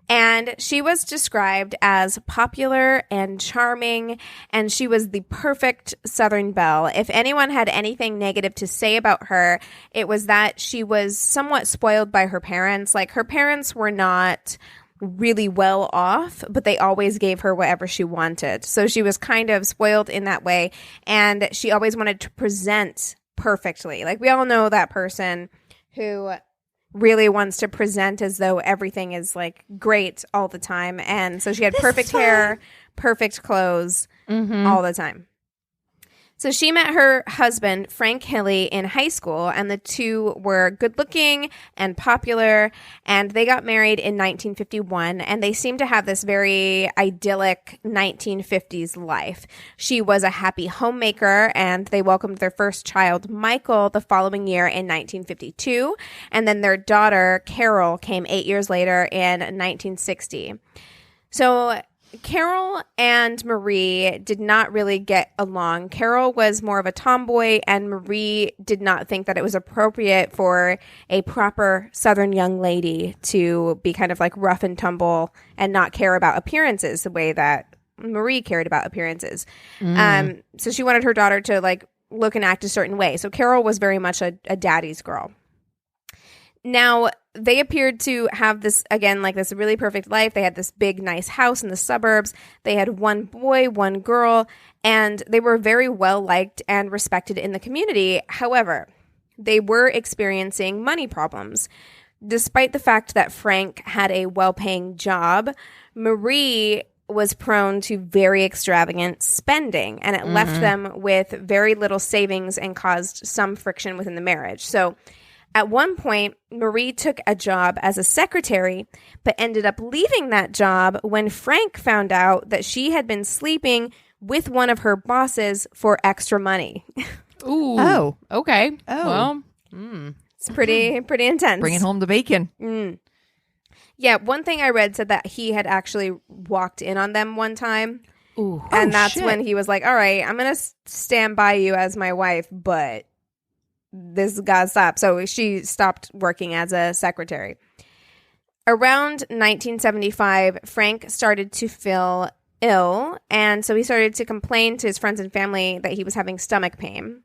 And she was described as popular and charming, and she was the perfect Southern belle. If anyone had anything negative to say about her, it was that she was somewhat spoiled by her parents. Like, her parents were not really well off, but they always gave her whatever she wanted. So she was kind of spoiled in that way, and she always wanted to present perfectly. Like, we all know that person who really wants to present as though everything is like great all the time. And so she had perfect hair, perfect clothes all the time. So she met her husband, Frank Hilley, in high school, and the two were good looking and popular, and they got married in 1951, and they seemed to have this very idyllic 1950s life. She was a happy homemaker, and they welcomed their first child, Michael, the following year in 1952, and then their daughter, Carol, came 8 years later in 1960. So Carol and Marie did not really get along. Carol was more of a tomboy, and Marie did not think that it was appropriate for a proper Southern young lady to be kind of like rough and tumble and not care about appearances the way that Marie cared about appearances. So she wanted her daughter to like look and act a certain way. So Carol was very much a daddy's girl. Now, they appeared to have this, again, like this really perfect life. They had this big, nice house in the suburbs. They had one boy, one girl, and they were very well liked and respected in the community. However, they were experiencing money problems. Despite the fact that Frank had a well-paying job, Marie was prone to very extravagant spending, and it left them with very little savings and caused some friction within the marriage. So at one point, Marie took a job as a secretary, but ended up leaving that job when Frank found out that she had been sleeping with one of her bosses for extra money. Ooh. Oh. Okay. Oh. Well, It's pretty intense. Bringing home the bacon. Yeah, one thing I read said that he had actually walked in on them one time. ooh. And that's shit. when he was like, all right, I'm going to stand by you as my wife, but this gotta stop. So she stopped working as a secretary. Around 1975, Frank started to feel ill, and so he started to complain to his friends and family that he was having stomach pain.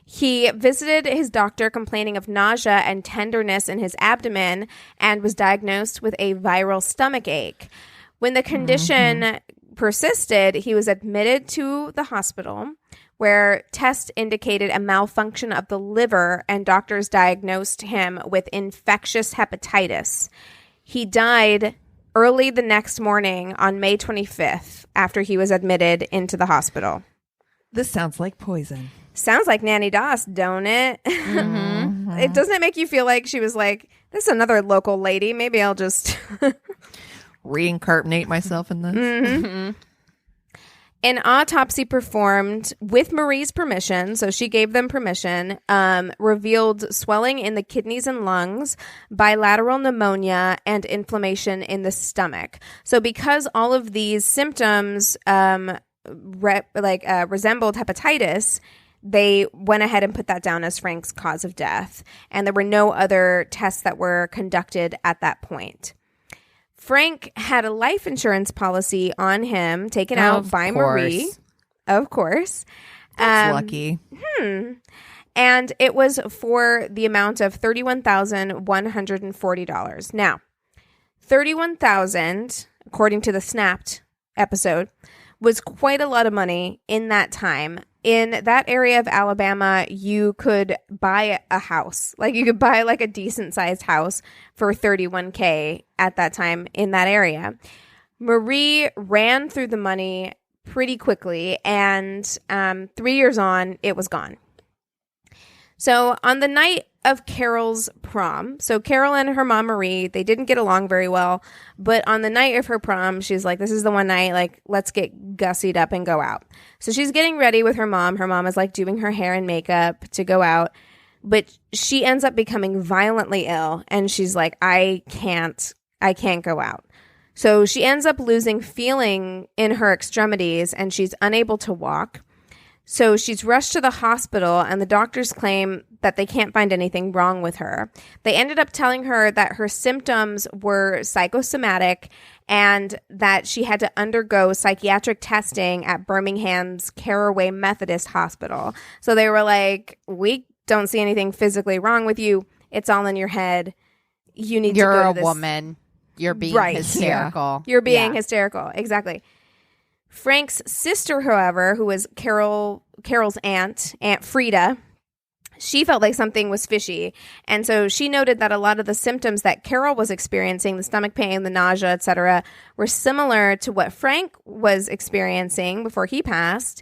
He visited his doctor complaining of nausea and tenderness in his abdomen and was diagnosed with a viral stomach ache. When the condition persisted, he was admitted to the hospital where tests indicated a malfunction of the liver and doctors diagnosed him with infectious hepatitis. He died early the next morning on May 25th after he was admitted into the hospital. This sounds like poison. Sounds like Nanny Doss, don't it? It doesn't make you feel like she was like, this is another local lady. Maybe I'll just reincarnate myself in this. An autopsy performed with Marie's permission, so she gave them permission, revealed swelling in the kidneys and lungs, bilateral pneumonia, and inflammation in the stomach. So because all of these symptoms resembled hepatitis, they went ahead and put that down as Frank's cause of death. And there were no other tests that were conducted at that point. Frank had a life insurance policy on him taken out by Marie. Of course. That's lucky. And it was for the amount of $31,140. Now, $31,000, according to the Snapped episode, was quite a lot of money in that time. In that area of Alabama, you could buy a house. Like, you could buy like a decent sized house for $31K at that time in that area. Marie ran through the money pretty quickly, and 3 years on, it was gone. So on the night of Carol's prom, so Carol and her mom Marie, they didn't get along very well, but on the night of her prom, she's like, this is the one night, like, let's get gussied up and go out. So she's getting ready with her mom. Her mom is like doing her hair and makeup to go out, but she ends up becoming violently ill, and she's like, I can't go out. So she ends up losing feeling in her extremities, and she's unable to walk. So she's rushed to the hospital, and the doctors claim that they can't find anything wrong with her. They ended up telling her that her symptoms were psychosomatic and that she had to undergo psychiatric testing at Birmingham's Caraway Methodist Hospital. So they were like, we don't see anything physically wrong with you. It's all in your head. You need to go to this. You're a woman. You're being hysterical. You're being hysterical. Exactly. Frank's sister, however, who was Carol's Aunt Frida, she felt like something was fishy. And so she noted that a lot of the symptoms that Carol was experiencing, the stomach pain, the nausea, etc., were similar to what Frank was experiencing before he passed.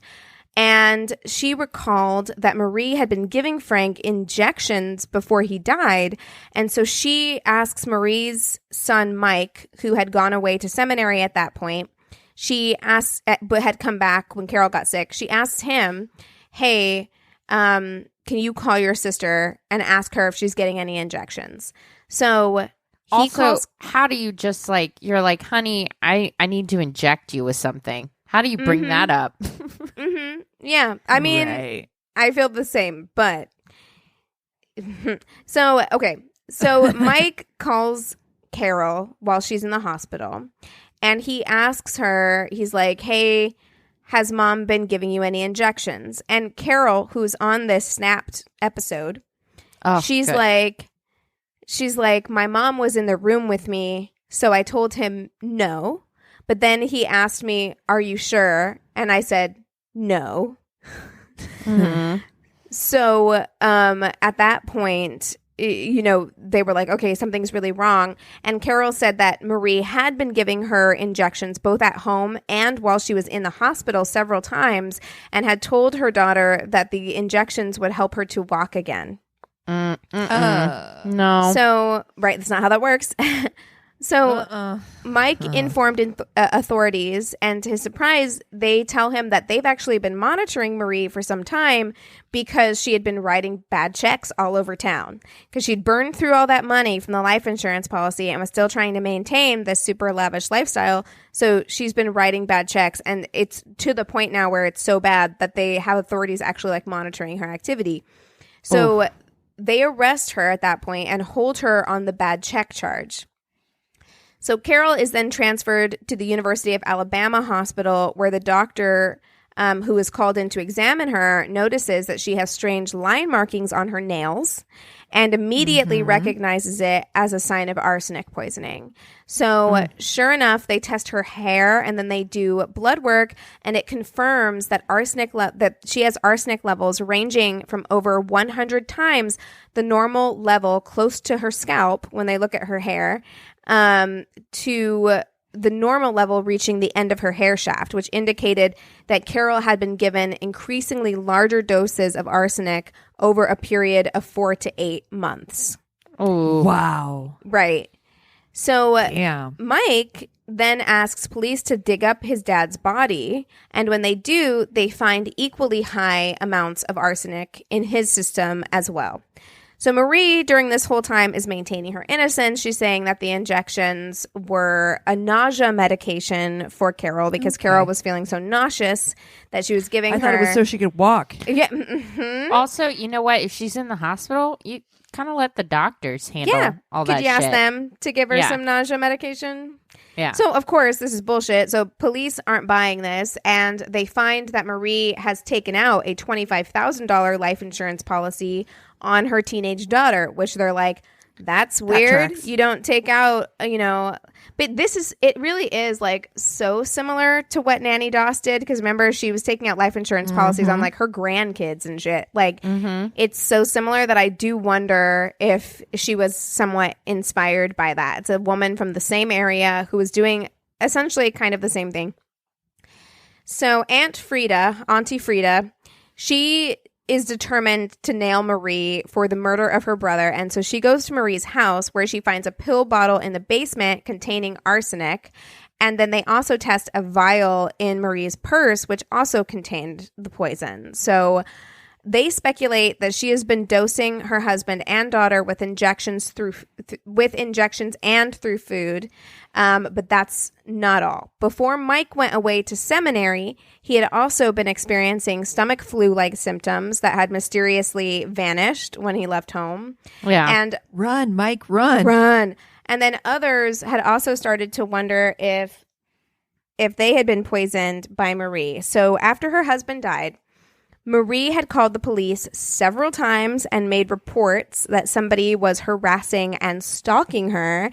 And she recalled that Marie had been giving Frank injections before he died. And so she asks Marie's son, Mike, who had gone away to seminary at that point, she asked, but had come back when Carol got sick. She asked him, hey, can you call your sister and ask her if she's getting any injections? So he calls. How do you just like, you're like, honey, I need to inject you with something. How do you bring that up? Yeah. I mean, Right. I feel the same, but so, okay. So Mike calls Carol while she's in the hospital. And he asks her, he's like, hey, has mom been giving you any injections? And Carol, who's on this Snapped episode, she's like, my mom was in the room with me, so I told him no. But then he asked me, are you sure? And I said, no. So at that point, they were like, okay, something's really wrong. And Carol said that Marie had been giving her injections both at home and while she was in the hospital several times, and had told her daughter that the injections would help her to walk again. No. So, right, that's not how that works. So Mike informed authorities, and to his surprise, they tell him that they've actually been monitoring Marie for some time because she had been writing bad checks all over town because she'd burned through all that money from the life insurance policy and was still trying to maintain this super lavish lifestyle. So she's been writing bad checks, and it's to the point now where it's so bad that they have authorities actually like monitoring her activity. So they arrest her at that point and hold her on the bad check charge. So Carol is then transferred to the University of Alabama hospital, where the doctor who is called in to examine her notices that she has strange line markings on her nails and immediately recognizes it as a sign of arsenic poisoning. So sure enough, they test her hair and then they do blood work, and it confirms that that she has arsenic levels ranging from over 100 times the normal level close to her scalp when they look at her hair, to the normal level reaching the end of her hair shaft, which indicated that Carol had been given increasingly larger doses of arsenic over a period of 4 to 8 months. Oh, wow. Right. So Damn. Mike then asks police to dig up his dad's body, and when they do, they find equally high amounts of arsenic in his system as well. So Marie, during this whole time, is maintaining her innocence. She's saying that the injections were a nausea medication for Carol because Carol was feeling so nauseous that she was giving her... I thought it was so she could walk. Yeah. Also, you know what? If she's in the hospital, you kind of let the doctors handle all that shit. Could you ask them to give her some nausea medication? Yeah. So, of course, this is bullshit. So police aren't buying this, and they find that Marie has taken out a $25,000 life insurance policy on her teenage daughter, which they're like, that's weird. Tracks. You don't take out, but it really is like so similar to what Nanny Doss did. Because remember, she was taking out life insurance policies on like her grandkids and shit. Like it's so similar that I do wonder if she was somewhat inspired by that. It's a woman from the same area who was doing essentially kind of the same thing. So Auntie Frida, she is determined to nail Marie for the murder of her brother. And so she goes to Marie's house, where she finds a pill bottle in the basement containing arsenic. And then they also test a vial in Marie's purse, which also contained the poison. So they speculate that she has been dosing her husband and daughter with injections and through food. But that's not all. Before Mike went away to seminary, he had also been experiencing stomach flu-like symptoms that had mysteriously vanished when he left home. Yeah. And Run, Mike, run. run. And then others had also started to wonder if they had been poisoned by Marie. So after her husband died, Marie had called the police several times and made reports that somebody was harassing and stalking her.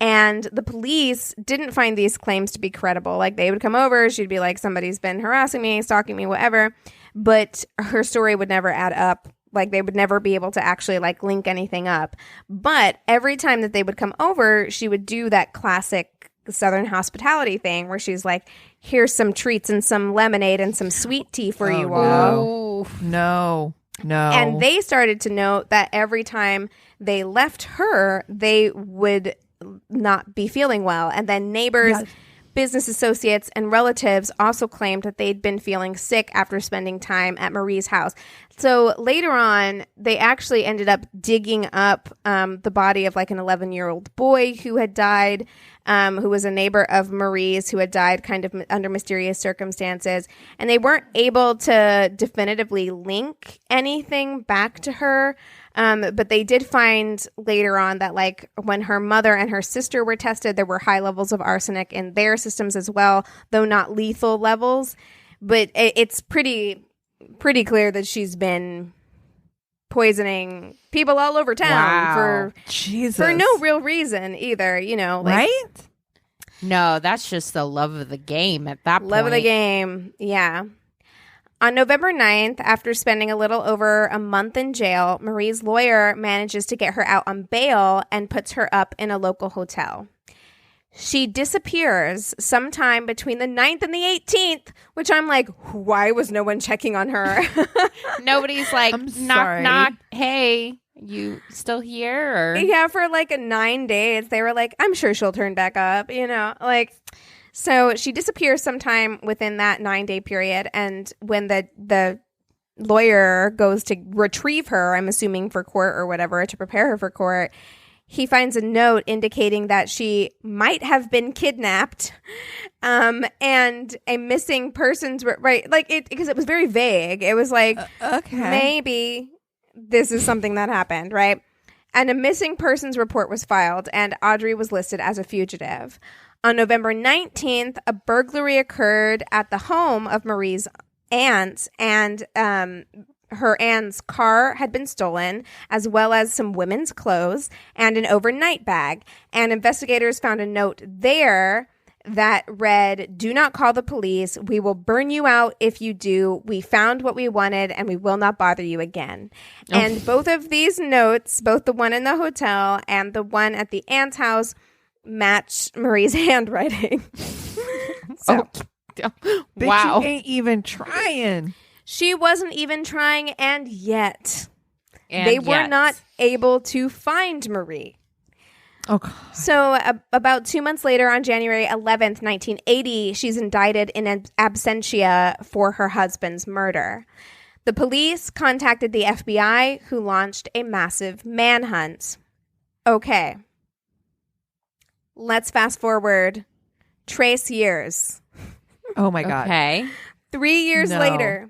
And the police didn't find these claims to be credible. Like, they would come over, she'd be like, somebody's been harassing me, stalking me, whatever. But her story would never add up. Like, they would never be able to actually like link anything up. But every time that they would come over, she would do that classic Southern hospitality thing where she's like, here's some treats and some lemonade and some sweet tea for you all. No. And they started to note that every time they left her, they would not be feeling well. And then neighbors, business associates, and relatives also claimed that they'd been feeling sick after spending time at Marie's house. So later on, they actually ended up digging up the body of like an 11-year-old boy who had died, who was a neighbor of Marie's, who had died kind of under mysterious circumstances. And they weren't able to definitively link anything back to her. But they did find later on that like when her mother and her sister were tested, there were high levels of arsenic in their systems as well, though not lethal levels. But it's pretty clear that she's been poisoning people all over town for no real reason either, Right? No, that's just the love of the game at that point. Love of the game, yeah. On November 9th, after spending a little over a month in jail, Marie's lawyer manages to get her out on bail and puts her up in a local hotel. She disappears sometime between the 9th and the 18th, which I'm like, why was no one checking on her? Nobody's like, I'm knock, sorry. knock. Hey, you still here? Or? Yeah, for like 9 days, they were like, I'm sure she'll turn back up, So she disappears sometime within that 9-day period. And when the lawyer goes to retrieve her, I'm assuming for court or whatever, to prepare her for court, he finds a note indicating that she might have been kidnapped, and a missing persons, right? Like because it was very vague. It was like, Okay. maybe this is something that happened, right? And a missing persons report was filed, and Audrey was listed as a fugitive. On November 19th, a burglary occurred at the home of Marie's aunt, and her aunt's car had been stolen, as well as some women's clothes and an overnight bag. And investigators found a note there that read, "Do not call the police. We will burn you out if you do. We found what we wanted and we will not bother you again." Oh. And both of these notes, both the one in the hotel and the one at the aunt's house, match Marie's handwriting. So, wow. Bitch, you ain't even trying. She wasn't even trying, and yet they were not able to find Marie. Oh, God. So about 2 months later, on January 11th, 1980, she's indicted in absentia for her husband's murder. The police contacted the FBI, who launched a massive manhunt. Okay. Let's fast forward. Trace years. Oh, my God. Okay. 3 years later.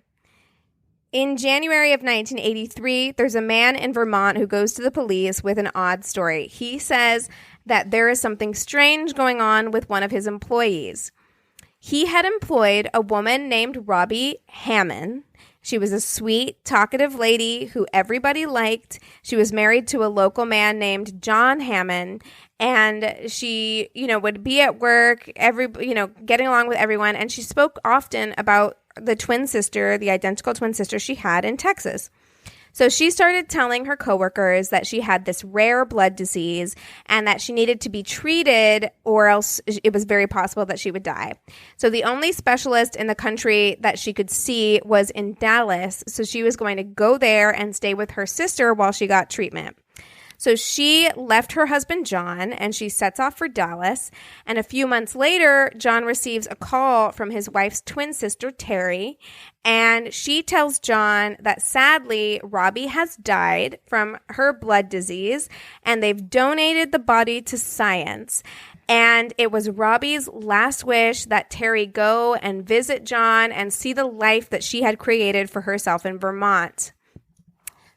In January of 1983, there's a man in Vermont who goes to the police with an odd story. He says that there is something strange going on with one of his employees. He had employed a woman named Robbie Hammond. She was a sweet, talkative lady who everybody liked. She was married to a local man named John Hammond, and she, would be at work, getting along with everyone, and she spoke often about the identical twin sister she had in Texas. So she started telling her coworkers that she had this rare blood disease and that she needed to be treated, or else it was very possible that she would die. So the only specialist in the country that she could see was in Dallas. So she was going to go there and stay with her sister while she got treatment. So she left her husband, John, and she sets off for Dallas. And a few months later, John receives a call from his wife's twin sister, Terry. And she tells John that sadly, Robbie has died from her blood disease, and they've donated the body to science. And it was Robbie's last wish that Terry go and visit John and see the life that she had created for herself in Vermont.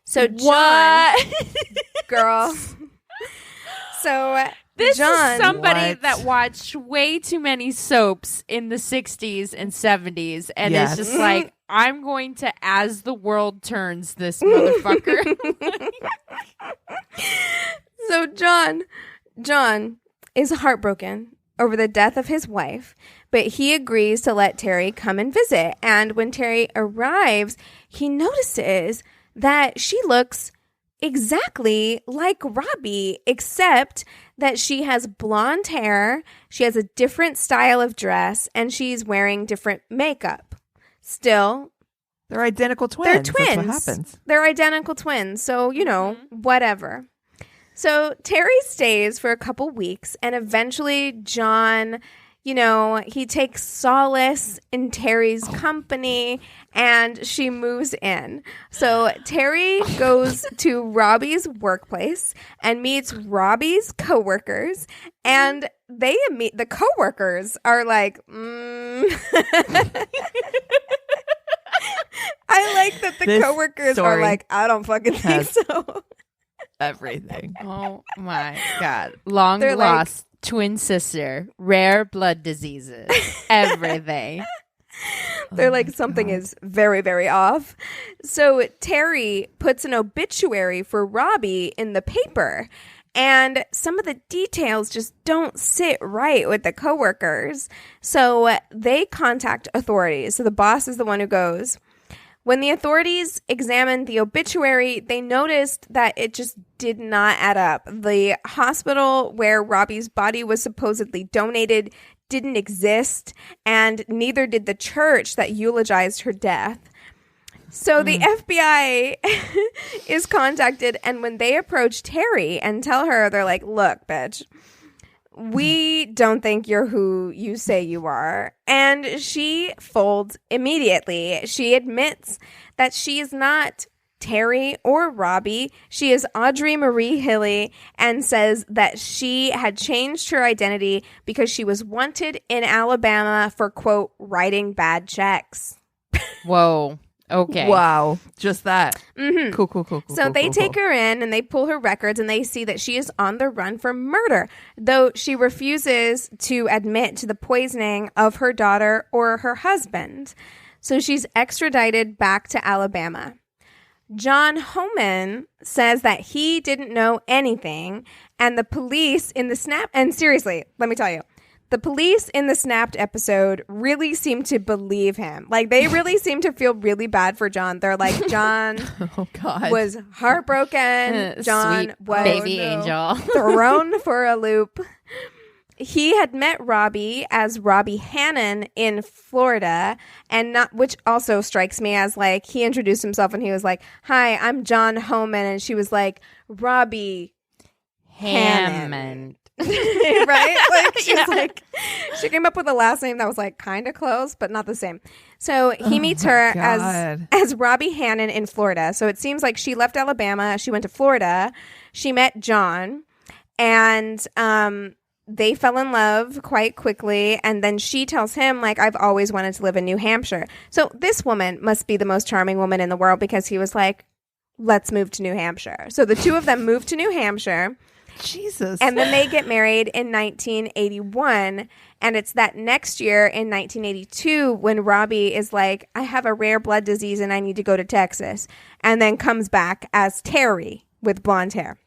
So John, girl. So this John, is somebody that watched way too many soaps in the 60s and 70s, and is just like, I'm going to As the World Turns this motherfucker. So John is heartbroken over the death of his wife, but he agrees to let Terry come and visit. And when Terry arrives, he notices that she looks exactly like Robbie, except that she has blonde hair, she has a different style of dress, and she's wearing different makeup. Still, they're identical twins. They're twins. That's what happens. They're identical twins. So, whatever. So Terry stays for a couple weeks, and eventually John, he takes solace in Terry's company, and she moves in. So Terry goes to Robbie's workplace and meets Robbie's coworkers, and the coworkers are like, I like that the coworkers are like, I don't fucking think so. Everything. Oh my God. Long lost twin sister, rare blood diseases, everything. They're like, something is very, very off. So Terry puts an obituary for Robbie in the paper, and some of the details just don't sit right with the coworkers. So they contact authorities. So the boss is the one who goes. When the authorities examined the obituary, they noticed that it just did not add up. The hospital where Robbie's body was supposedly donated didn't exist, and neither did the church that eulogized her death. So the FBI is contacted, and when they approach Terry and tell her, they're like, look, bitch, we don't think you're who you say you are. And she folds immediately. She admits that she is not Terry or Robbie. She is Audrey Marie Hilley, and says that she had changed her identity because she was wanted in Alabama for, quote, writing bad checks. Whoa. Okay. Wow. Just that. Mm-hmm. Cool. So they take her in and they pull her records and they see that she is on the run for murder, though she refuses to admit to the poisoning of her daughter or her husband. So she's extradited back to Alabama. John Homan says that he didn't know anything, and the police in the Snap... And seriously, let me tell you, the police in the Snapped episode really seem to believe him. Like, they really seem to feel really bad for John. They're like, John was heartbroken. John Sweet was baby angel. thrown for a loop. He had met Robbie as Robbie Hannon in Florida, and not, which also strikes me as like, he introduced himself and he was like, "Hi, I'm John Homan," and she was like, "Robbie Hammond." Right? Like, she's like, she came up with a last name that was like kind of close, but not the same. So he meets her as Robbie Hannon in Florida. So it seems like she left Alabama, she went to Florida, she met John, and they fell in love quite quickly. And then she tells him, like, "I've always wanted to live in New Hampshire." So this woman must be the most charming woman in the world, because he was like, "Let's move to New Hampshire." So the two of them moved to New Hampshire. Jesus. And then they get married in 1981. And it's that next year in 1982 when Robbie is like, "I have a rare blood disease and I need to go to Texas." And then comes back as Terry with blonde hair.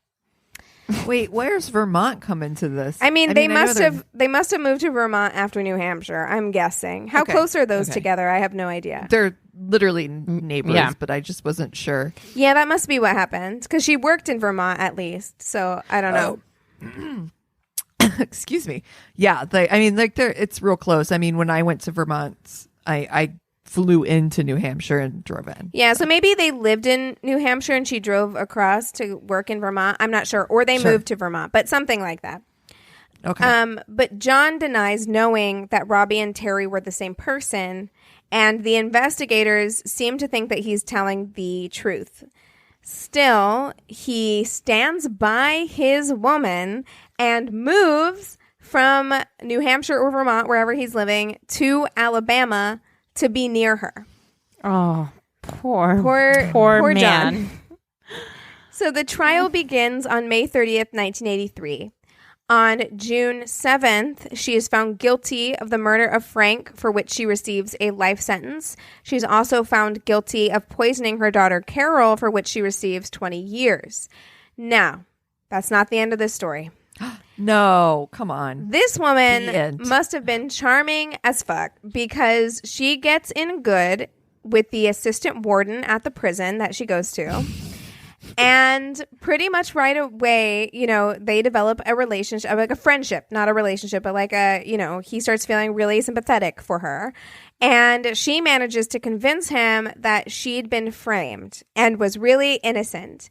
Wait, where's Vermont come into this? I mean, they must have moved to Vermont after New Hampshire, I'm guessing. How close are those together? I have no idea. They're literally neighbors, but I just wasn't sure. Yeah, that must be what happened, because she worked in Vermont at least. So I don't know. Excuse me. Yeah, it's real close. I mean, when I went to Vermont, I flew into New Hampshire and drove in. Yeah, so maybe they lived in New Hampshire and she drove across to work in Vermont. I'm not sure. Or they moved to Vermont, but something like that. Okay. But John denies knowing that Robbie and Terry were the same person, and the investigators seem to think that he's telling the truth. Still, he stands by his woman and moves from New Hampshire or Vermont, wherever he's living, to Alabama to be near her. Oh, poor man. John. So the trial begins on May 30th, 1983. On June 7th, she is found guilty of the murder of Frank, for which she receives a life sentence. She's also found guilty of poisoning her daughter Carol, for which she receives 20 years. Now, that's not the end of this story. No, come on. This woman must have been charming as fuck, because she gets in good with the assistant warden at the prison that she goes to. And pretty much right away, they develop a relationship, like a friendship, not a relationship, but like he starts feeling really sympathetic for her. And she manages to convince him that she'd been framed and was really innocent.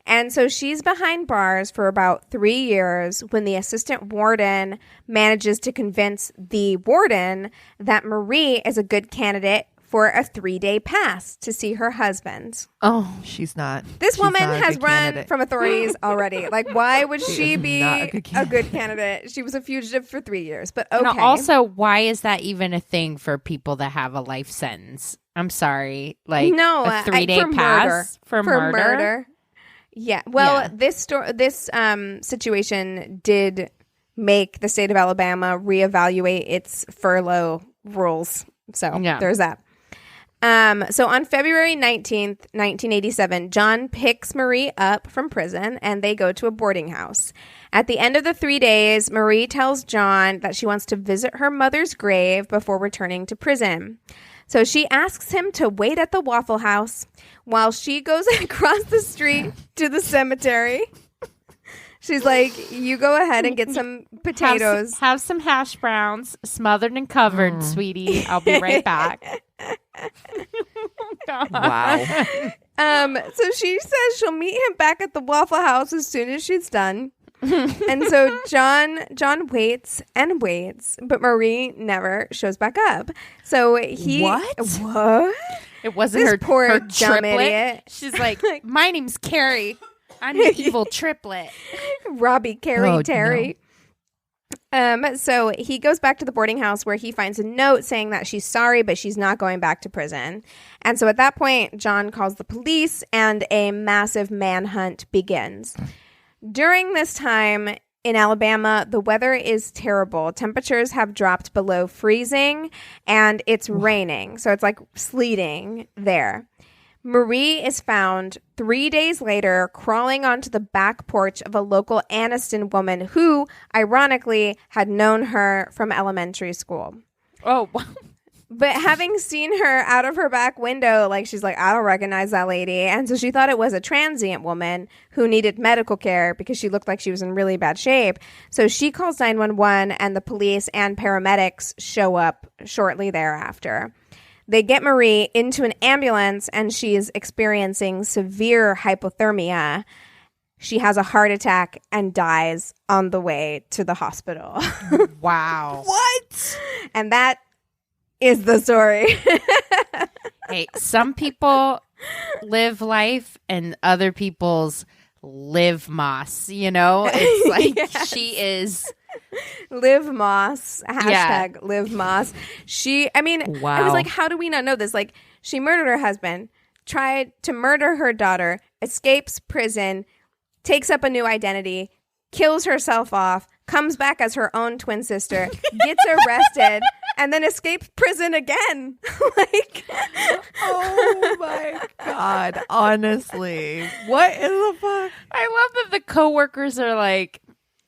And so she's behind bars for about 3 years when the assistant warden manages to convince the warden that Marie is a good candidate for a 3-day pass to see her husband. Oh, she's not. This woman has run candidate. From authorities already. Like, why would she be a good candidate? She was a fugitive for 3 years, but okay. No, also, why is that even a thing for people that have a life sentence? I'm sorry. Like, no, a 3-day pass for murder? Yeah. Well, this situation did make the state of Alabama reevaluate its furlough rules. So there's that. So on February 19th, 1987, John picks Marie up from prison and they go to a boarding house. At the end of the 3 days, Marie tells John that she wants to visit her mother's grave before returning to prison. So she asks him to wait at the Waffle House while she goes across the street to the cemetery. She's like, "You go ahead and get some potatoes. Have some hash browns smothered and covered, sweetie. I'll be right back." Wow. So she says she'll meet him back at the Waffle House as soon as she's done. And so John waits and waits, but Marie never shows back up. So he What? It wasn't This her poor her dumb triplet. idiot. She's like, "My name's Carrie. I'm the evil triplet." Robbie, Carrie, Oh, Terry. So he goes back to the boarding house where he finds a note saying that she's sorry, but she's not going back to prison. And so at that point, John calls the police and a massive manhunt begins. During this time in Alabama, the weather is terrible. Temperatures have dropped below freezing and it's raining. So it's like sleeting there. Marie is found 3 days later crawling onto the back porch of a local Anniston woman who, ironically, had known her from elementary school. Oh, But having seen her out of her back window, like she's like, I don't recognize that lady. And so she thought it was a transient woman who needed medical care because she looked like she was in really bad shape. So she calls 911 and the police and paramedics show up shortly thereafter. They get Marie into an ambulance and she is experiencing severe hypothermia. She has a heart attack and dies on the way to the hospital. wow. What? And that is the story. Hey, some people live life and other people's live moss, you know? It's like Yes. she is... Liv Moss, Yeah. Liv Moss. I was Wow. like, how do we not know this? Like, she murdered her husband, tried to murder her daughter, escapes prison, takes up a new identity, kills herself off, comes back as her own twin sister, gets arrested, and then escapes prison again. Like, Oh my God. Honestly. What in the fuck? I love that the coworkers are like,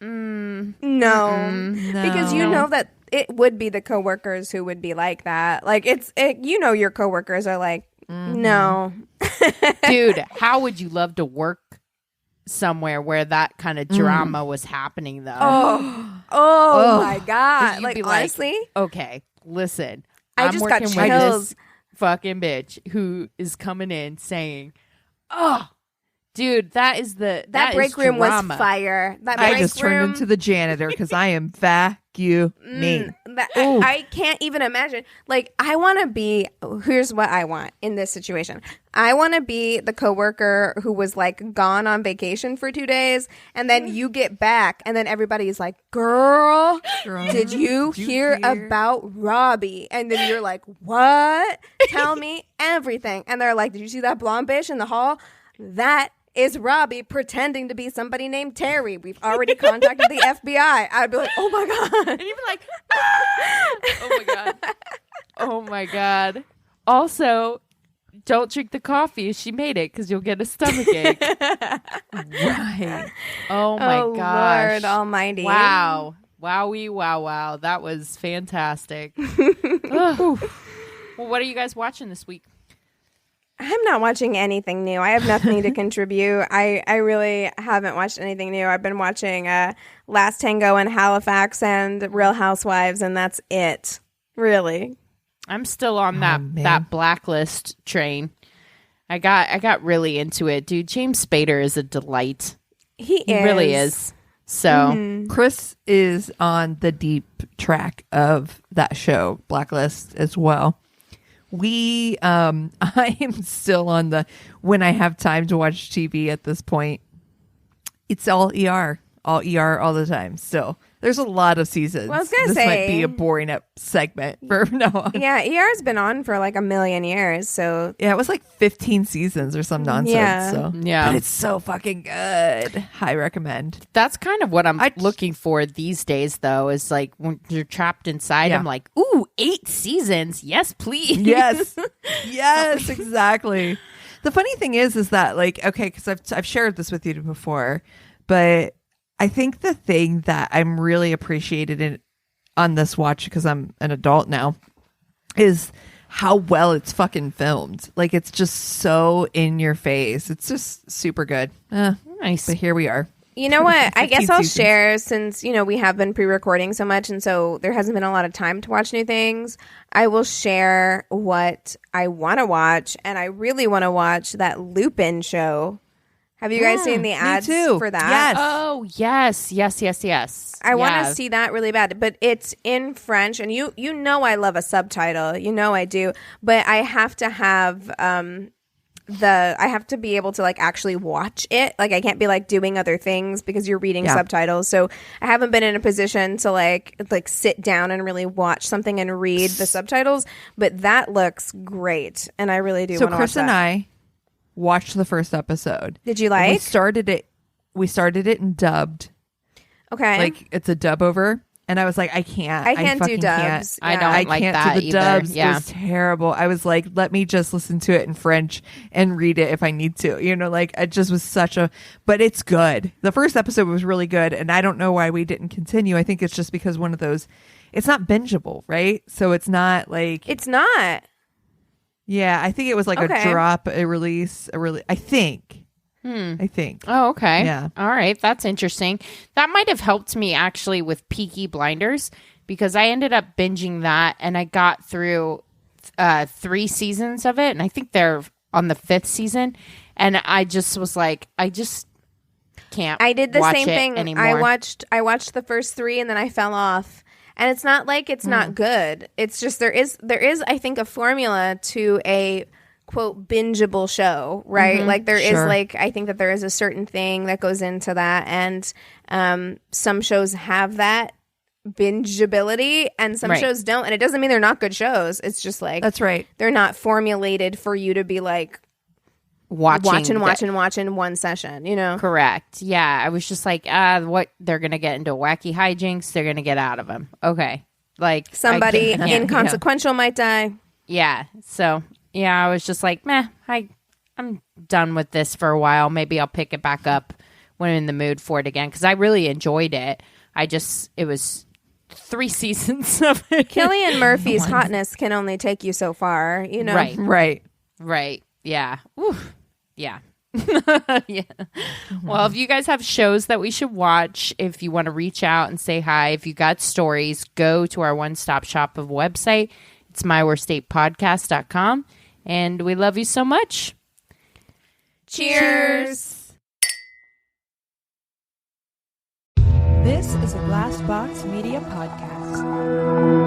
no. No. Because you know that it would be the coworkers who would be like that. Like, your coworkers are like, no. dude, how would you love to work somewhere where that kind of drama was happening, though? Oh my God. You'd Like, be like, honestly, okay, listen, I I'm just got working with chills. this fucking bitch who is coming in saying, oh, dude, that is that is break room drama. was fire. That I break just room, turned into the janitor because I am vacuuming. I can't even imagine. Like, I want to be, here's what I want in this situation. I want to be the coworker who was like gone on vacation for 2 days and then you get back and then everybody's like, girl, did you hear about Robbie? And then you're like, what? Tell me everything. And they're like, did you see that blonde bitch in the hall? That is Robbie pretending to be somebody named Terry. We've already contacted the FBI. I'd be like, oh my God. And you'd be like, ah! Oh my God. Oh my God. Also, don't drink the coffee. She made it because you'll get a stomachache. Right. Oh my Oh, gosh. Lord almighty. Wow. Wowie, wow. That was fantastic. Ugh. Well, what are you guys watching this week? I'm not watching anything new. I have nothing to contribute. I really haven't watched anything new. I've been watching Last Tango in Halifax and Real Housewives, and that's it. Really. I'm still on man. that blacklist train. I got really into it, dude. James Spader is a delight. He Really is. So Chris is on the deep track of that show, Blacklist, as well. I am still on the when I have time to watch TV at this point. It's all ER all the time. Still, there's a lot of seasons. Well, I was gonna this say- might be a boring up segment for now on. Yeah, ER's been on for like a million years, so Yeah, it was like 15 seasons or some nonsense. Yeah. So Yeah. but it's so fucking good. High recommend. that's kind of what I'm I- looking for these days, though, is like when you're trapped inside, Yeah. I'm like, ooh, 8 seasons. Yes, please. Yes, yes, exactly. The funny thing is that like, okay, because I've shared this with you before, but I think the thing that I'm really appreciated on this watch, because I'm an adult now, is how well it's fucking filmed. Like, it's just so in your face. It's just super good. Nice. But here we are. you know what? I guess 15 I'll seasons. share since, we have been pre-recording so much and so there hasn't been a lot of time to watch new things. I will share what I want to watch, and I really want to watch that Lupin show. Have you guys seen the ads too. for that? Yes. Oh, yes. I want Yeah. to see that really bad, but it's in French, and you know I love a subtitle. You know I do, but I have to have I have to be able to like actually watch it. Like I can't be like doing other things because you're reading subtitles. So I haven't been in a position to like sit down and really watch something and read the subtitles. But that looks great, and I really do want to watch that. So Chris and I watched the first episode. Did you like? We started it in dubbed. Okay, like it's a dub over. And I was like, I can't do dubs. I don't like that do the either. dubs. Yeah. It was terrible. I was like, let me just listen to it in French and read it if I need to. You know, like it just was but it's good. The first episode was really good. And I don't know why we didn't continue. I think it's just because one of those, it's not bingeable, right? So it's not like. It's not. Yeah. I think it was like a drop, a release, I think. I think. Oh, okay. Yeah. All right. That's interesting. That might have helped me actually with Peaky Blinders because I ended up binging that and I got through 3 seasons of it. And I think they're on the 5th season. And I just was like, I just can't. I did the watch same it thing. Anymore. I watched the first 3 and then I fell off. And it's not like it's not good. It's just there is I think a formula to a quote bingeable show, right? Like there is like I think that there is a certain thing that goes into that, and some shows have that bingeability and some shows don't, and it doesn't mean they're not good shows. It's just like that's right. They're not formulated for you to be like watching one session, you know? Correct. Yeah, I was just like, what they're gonna get into wacky hijinks, they're gonna get out of them. Okay, like somebody inconsequential might die. Yeah. So. Yeah, I was just like, meh, I'm done with this for a while. Maybe I'll pick it back up when I'm in the mood for it again because I really enjoyed it. It was 3 seasons of it. Cillian Murphy's hotness can only take you so far, you know? Right. Yeah. Oof. Yeah. Yeah. Well, if you guys have shows that we should watch, if you want to reach out and say hi, if you got stories, go to our one-stop shop of website. It's myworstatepodcast.com. And we love you so much. Cheers. This is a Glass Box Media Podcast.